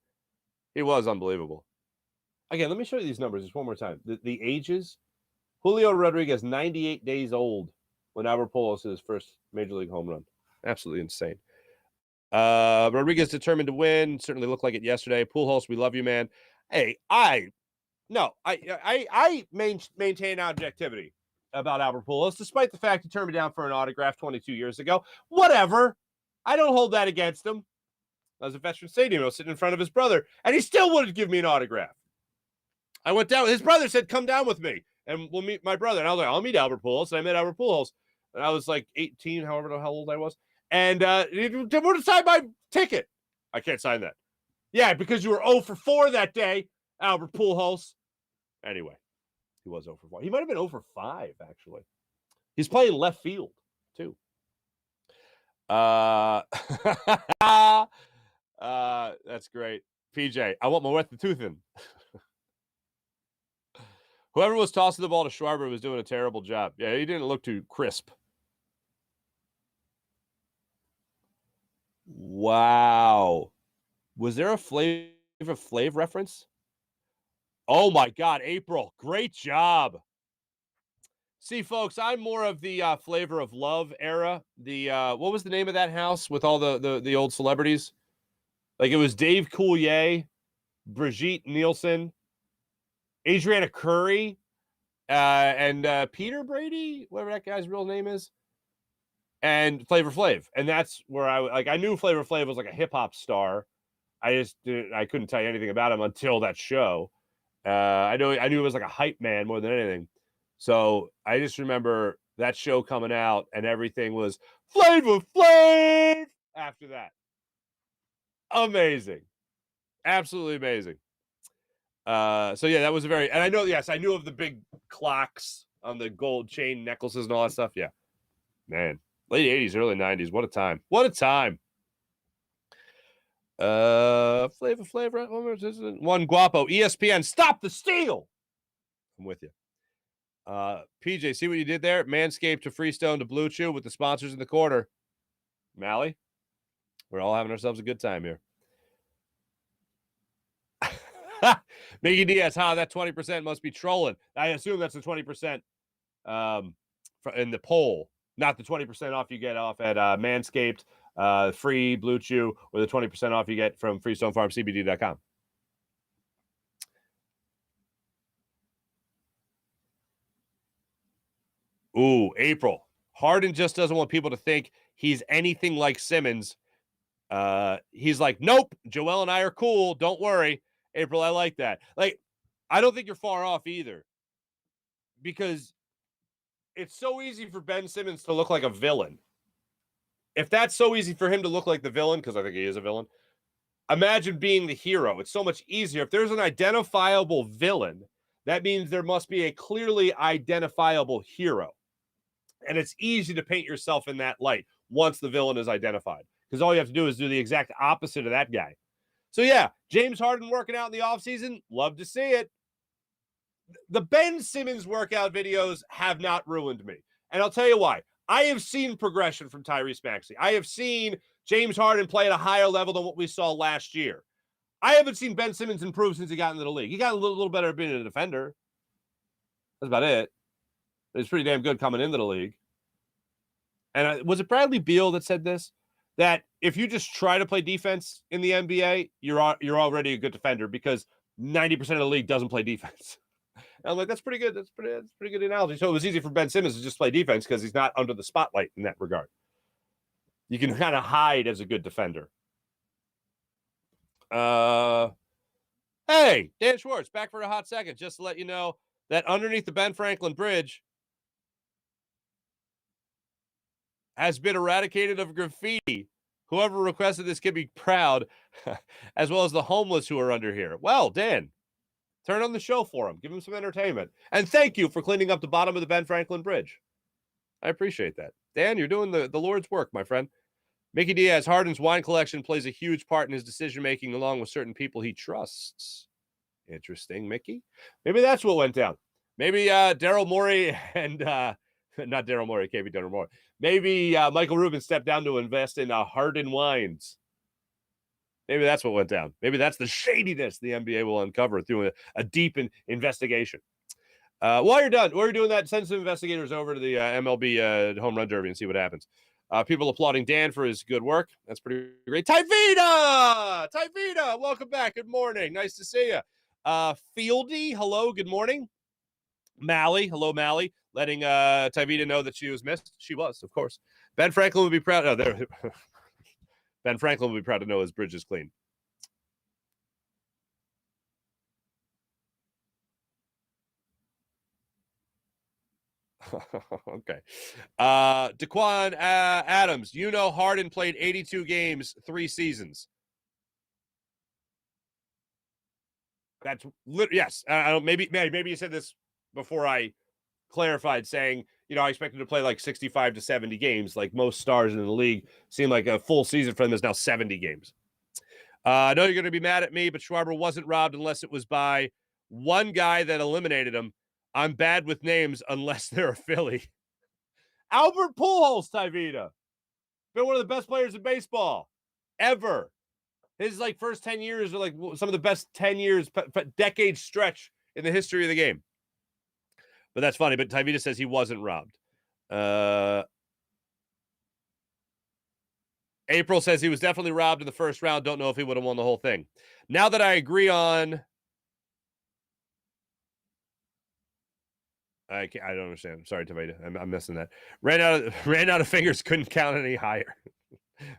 He was unbelievable. Again, let me show you these numbers just one more time. The ages. Julio Rodriguez, 98 days old when Albert Pujols hit his first major league home run. Absolutely insane. Rodriguez determined to win. Certainly looked like it yesterday. Pujols, we love you, man. Hey, I maintain objectivity about Albert Pujols, despite the fact he turned me down for an autograph 22 years ago. Whatever. I don't hold that against him. I was at Veterans Stadium. I was sitting in front of his brother, and he still wouldn't give me an autograph. I went down. His brother said, come down with me, and we'll meet my brother. And I was like, I'll meet Albert Pujols. And I met Albert Pujols. And I was like 18, however how old I was. And he wanted to sign my ticket. I can't sign that. Yeah, because you were 0 for 4 that day, Albert Pujols. Anyway, he was 0 for 4. He might have been 0 for 5, actually. He's playing left field, too. That's great. PJ, I want my wet the tooth in. Whoever was tossing the ball to Schwarber was doing a terrible job. Yeah, he didn't look too crisp. Wow. Was there a Flavor Flav reference? Oh, my God, April. Great job. See, folks, I'm more of the Flavor of Love era. The what was the name of that house with all the old celebrities? Like it was Dave Coulier, Brigitte Nielsen, Adriana Curry, and Peter Brady, whatever that guy's real name is, and Flavor Flav. And that's where I knew Flavor Flav was like a hip hop star. I couldn't tell you anything about him until that show. I knew it was like a hype man more than anything. So I just remember that show coming out and everything was Flavor Flav after that. Amazing. Absolutely amazing. So yeah, that was and I knew of the big clocks on the gold chain necklaces and all that stuff. Yeah. Man, late 80s, early 90s. What a time. What a time. Flavor. One Guapo. ESPN. Stop the steal. I'm with you. PJ, see what you did there? Manscaped to Freestone to Blue Chew with the sponsors in the corner. Mally, we're all having ourselves a good time here. Mickey Diaz, that 20% must be trolling. I assume that's the 20% in the poll, not the 20% off you get off at Manscaped, free Blue Chew, or the 20% off you get from FreestoneFarmCBD.com. Ooh, April. Harden just doesn't want people to think he's anything like Simmons. He's like, nope, Joel and I are cool. Don't worry. April, I like that. Like, I don't think you're far off either, because it's so easy for Ben Simmons to look like a villain. If that's so easy for him to look like the villain, because I think he is a villain, imagine being the hero. It's so much easier. If there's an identifiable villain, that means there must be a clearly identifiable hero. And it's easy to paint yourself in that light once the villain is identified, because all you have to do is do the exact opposite of that guy. So, yeah, James Harden working out in the offseason, love to see it. The Ben Simmons workout videos have not ruined me. And I'll tell you why. I have seen progression from Tyrese Maxey. I have seen James Harden play at a higher level than what we saw last year. I haven't seen Ben Simmons improve since he got into the league. He got a little better at being a defender. That's about it. But he's pretty damn good coming into the league. And was it Bradley Beal that said this? That if you just try to play defense in the NBA, you're already a good defender, because 90% of the league doesn't play defense. And I'm like, that's pretty good. That's pretty good analogy. So it was easy for Ben Simmons to just play defense because he's not under the spotlight in that regard. You can kind of hide as a good defender. Hey, Dan Schwartz, back for a hot second, just to let you know that underneath the Ben Franklin Bridge has been eradicated of graffiti. Whoever requested this can be proud, as well as the homeless who are under here. Well, Dan, turn on the show for him. Give him some entertainment. And thank you for cleaning up the bottom of the Ben Franklin Bridge. I appreciate that. Dan, you're doing the Lord's work, my friend. Mickey Diaz, Harden's wine collection plays a huge part in his decision-making along with certain people he trusts. Interesting, Mickey. Maybe that's what went down. Maybe Daryl Morey and not Daryl Morey, it can't be Daryl Morey. Maybe Michael Rubin stepped down to invest in Harden wines. Maybe that's what went down. Maybe that's the shadiness the NBA will uncover through a deep investigation. While you're doing that, send some investigators over to the MLB Home Run Derby and see what happens. People applauding Dan for his good work. That's pretty great. Tyvita, welcome back. Good morning. Nice to see you. Fieldy, hello. Good morning. Mally, hello, Mally. Letting Tyvita know that she was missed. She was, of course. Ben Franklin would be proud. Oh, there. Ben Franklin would be proud to know his bridge is clean. Okay. Daquan Adams, Harden played 82 games, 3 seasons. That's yes. I don't. Maybe you said this before I clarified, saying I expected to play like 65 to 70 games, like most stars in the league. Seemed like a full season for them is now 70 games. I know you're going to be mad at me, but Schwarber wasn't robbed unless it was by one guy that eliminated him. I'm bad with names unless they're a Philly. Albert Pujols, Tyvita. Been one of the best players in baseball ever. His first 10 years are like some of the best 10 years, decade stretch in the history of the game. But that's funny. But Tyvita says he wasn't robbed. April says he was definitely robbed in the first round. Don't know if he would have won the whole thing. Now that I agree on... I don't understand. I'm sorry, Tomato. I'm missing that. Ran out of fingers. Couldn't count any higher.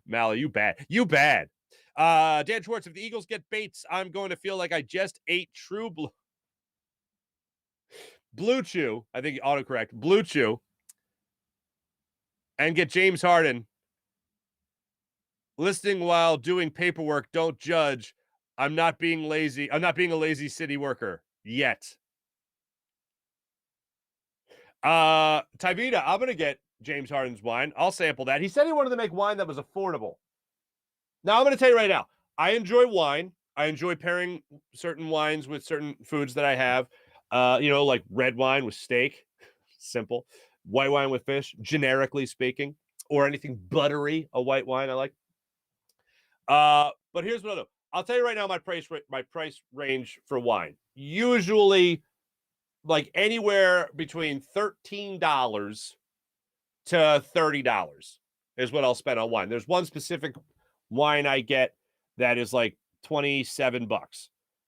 Mally, you bad. Dan Schwartz, if the Eagles get Bates, I'm going to feel like I just ate true Blue Chew. I think autocorrect. Blue Chew. And get James Harden. Listening while doing paperwork. Don't judge. I'm not being lazy. I'm not being a lazy city worker yet. Tyvita, I'm going to get James Harden's wine. I'll sample that. He said he wanted to make wine that was affordable. Now, I'm going to tell you right now, I enjoy wine. I enjoy pairing certain wines with certain foods that I have. Like red wine with steak. Simple. White wine with fish, generically speaking. Or anything buttery, a white wine I like. But here's what I'll do. I'll tell you right now my price range for wine. Usually... like anywhere between $13 to $30 is what I'll spend on wine. There's one specific wine I get that is like $27.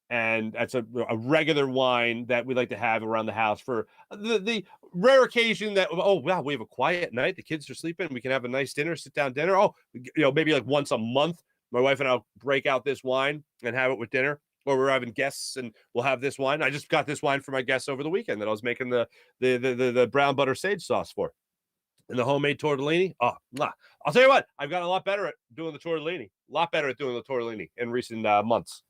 And that's a regular wine that we like to have around the house for the rare occasion that, oh, wow, we have a quiet night. The kids are sleeping. We can have a nice dinner, sit down dinner. Oh, maybe like once a month, my wife and I'll break out this wine and have it with dinner. Or we're having guests and we'll have this wine. I just got this wine for my guests over the weekend that I was making the brown butter sage sauce for. And the homemade tortellini. Oh, I'll tell you what, I've gotten a lot better at doing the tortellini. A lot better at doing the tortellini in recent months.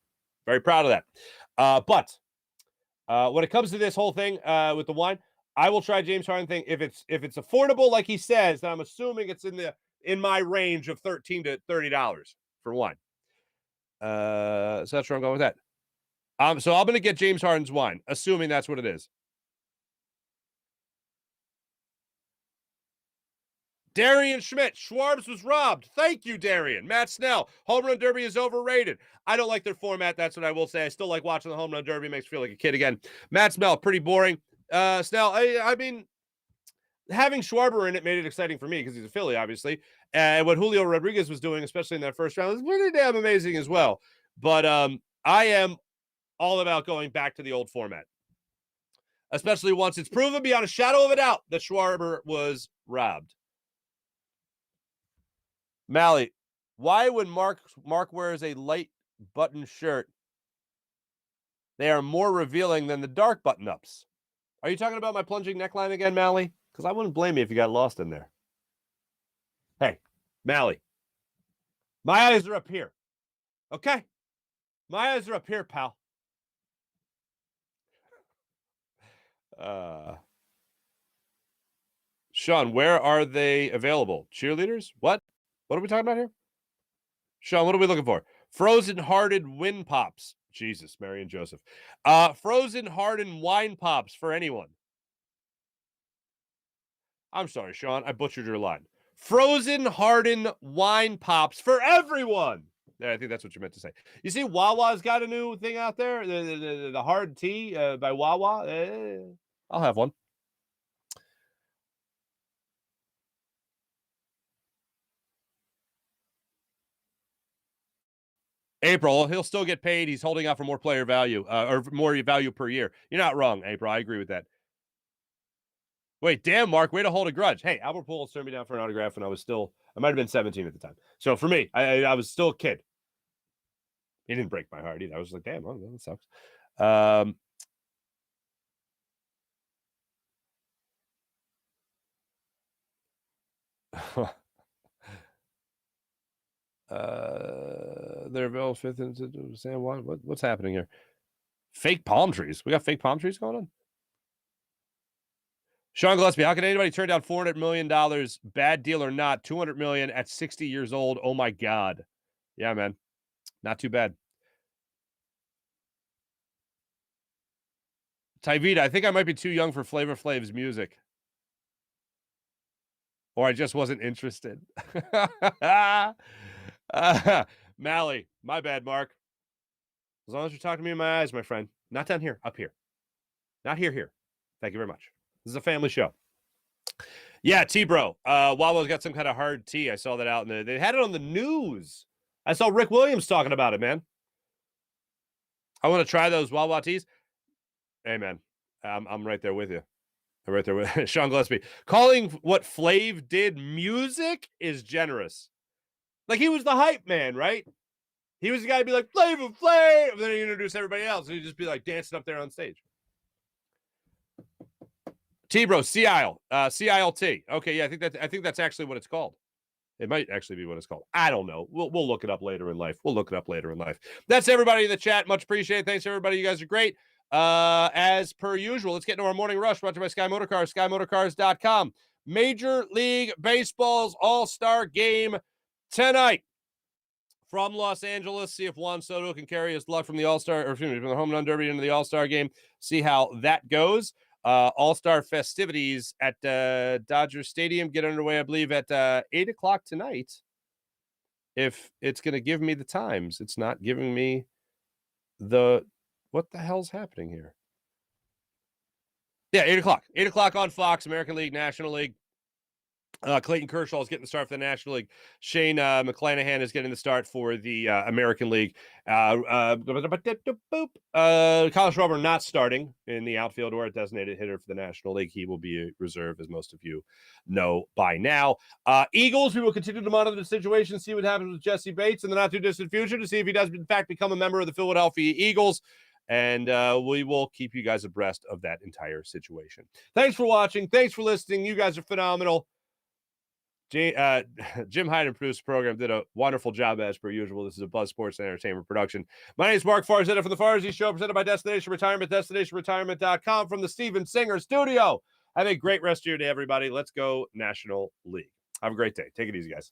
Very proud of that. But when it comes to this whole thing with the wine, I will try James Harden thing. If it's affordable, like he says, then I'm assuming it's in my range of $13 to $30 for wine. So that's where I'm going with that. So I'm going to get James Harden's wine, assuming that's what it is. Darian Schmidt, Schwarbs was robbed. Thank you, Darian. Matt Snell, Home Run Derby is overrated. I don't like their format. That's what I will say. I still like watching the Home Run Derby. It makes me feel like a kid again. Matt Snell, pretty boring. Snell, I mean, having Schwarber in it made it exciting for me because he's a Philly, obviously. And what Julio Rodriguez was doing, especially in that first round, was pretty damn amazing as well. But I am all about going back to the old format, especially once it's proven beyond a shadow of a doubt that Schwarber was robbed. Mally, why when Marc wears a light button shirt, they are more revealing than the dark button-ups? Are you talking about my plunging neckline again, Mally? Because I wouldn't blame you if you got lost in there. Hey, Mally, my eyes are up here. Okay? My eyes are up here, pal. Sean, where are they available? Cheerleaders? What? What are we talking about here? Sean, what are we looking for? Frozen Hardened Wine Pops. Jesus, Mary and Joseph. Frozen Hardened Wine Pops for anyone. I'm sorry, Sean. I butchered your line. Frozen Hardened Wine Pops for everyone. Yeah, I think that's what you meant to say. You see, Wawa's got a new thing out there. The hard tea by Wawa. I'll have one. April, he'll still get paid. He's holding out for more player value or more value per year. You're not wrong, April. I agree with that. Wait, damn, Mark, way to hold a grudge. Hey, Albert Pujols turned me down for an autograph when I might have been 17 at the time. So for me, I was still a kid. He didn't break my heart either. I was like, damn, well, that sucks. They're available fifth into San Juan. What's happening here? Fake palm trees. We got fake palm trees going on. Sean Gillespie, how can anybody turn down $400 million? Bad deal or not? $200 million at 60 years old. Oh my God. Yeah, man. Not too bad. Tyvita, I think I might be too young for Flavor Flav's music. Or I just wasn't interested. Mally, my bad, Mark. As long as you're talking to me in my eyes, my friend. Not down here, up here. Not here. Thank you very much. This is a family show. Yeah, T-Bro. Wawa's got some kind of hard tea. I saw that out. They had it on the news. I saw Rick Williams talking about it, man. I want to try those Wawa teas. Hey, man. I'm right there with you. I'm right there with Sean Gillespie. Calling what Flav did music is generous. Like, he was the hype man, right? He was the guy to be like, Flavor Flav! And then he introduced everybody else. And he'd just be like dancing up there on stage. T-Bro, CIL. CILT. Okay, yeah, I think that's actually what it's called. It might actually be what it's called. I don't know. We'll look it up later in life. That's everybody in the chat. Much appreciated. Thanks, everybody. You guys are great. As per usual, let's get into our morning rush brought to you by Sky Motorcars, SkyMotorcars.com. Major League Baseball's All-Star Game tonight from Los Angeles. See if Juan Soto can carry his luck from the Home Run Derby into the All-Star Game. See how that goes. All-Star festivities at Dodger Stadium get underway, I believe, at 8 o'clock tonight. If it's going to give me the times, it's not giving me what the hell's happening here? Yeah, 8 o'clock. 8 o'clock on Fox, American League, National League. Clayton Kershaw is getting the start for the National League. Shane McClanahan is getting the start for the American League. Kyle Schwarber not starting in the outfield or a designated hitter for the National League. He will be a reserve, as most of you know by now. Eagles, we will continue to monitor the situation, see what happens with Jessie Bates in the not-too-distant future to see if he does, in fact, become a member of the Philadelphia Eagles. And we will keep you guys abreast of that entire situation. Thanks for watching. Thanks for listening. You guys are phenomenal. Jim Hyden produced the program, did a wonderful job as per usual. This is a Buzz Sports and Entertainment production. My name is Marc Farzy from the Farzy Show, presented by Destination Retirement, destinationretirement.com from the Steven Singer Studio. Have a great rest of your day, everybody. Let's go National League. Have a great day. Take it easy, guys.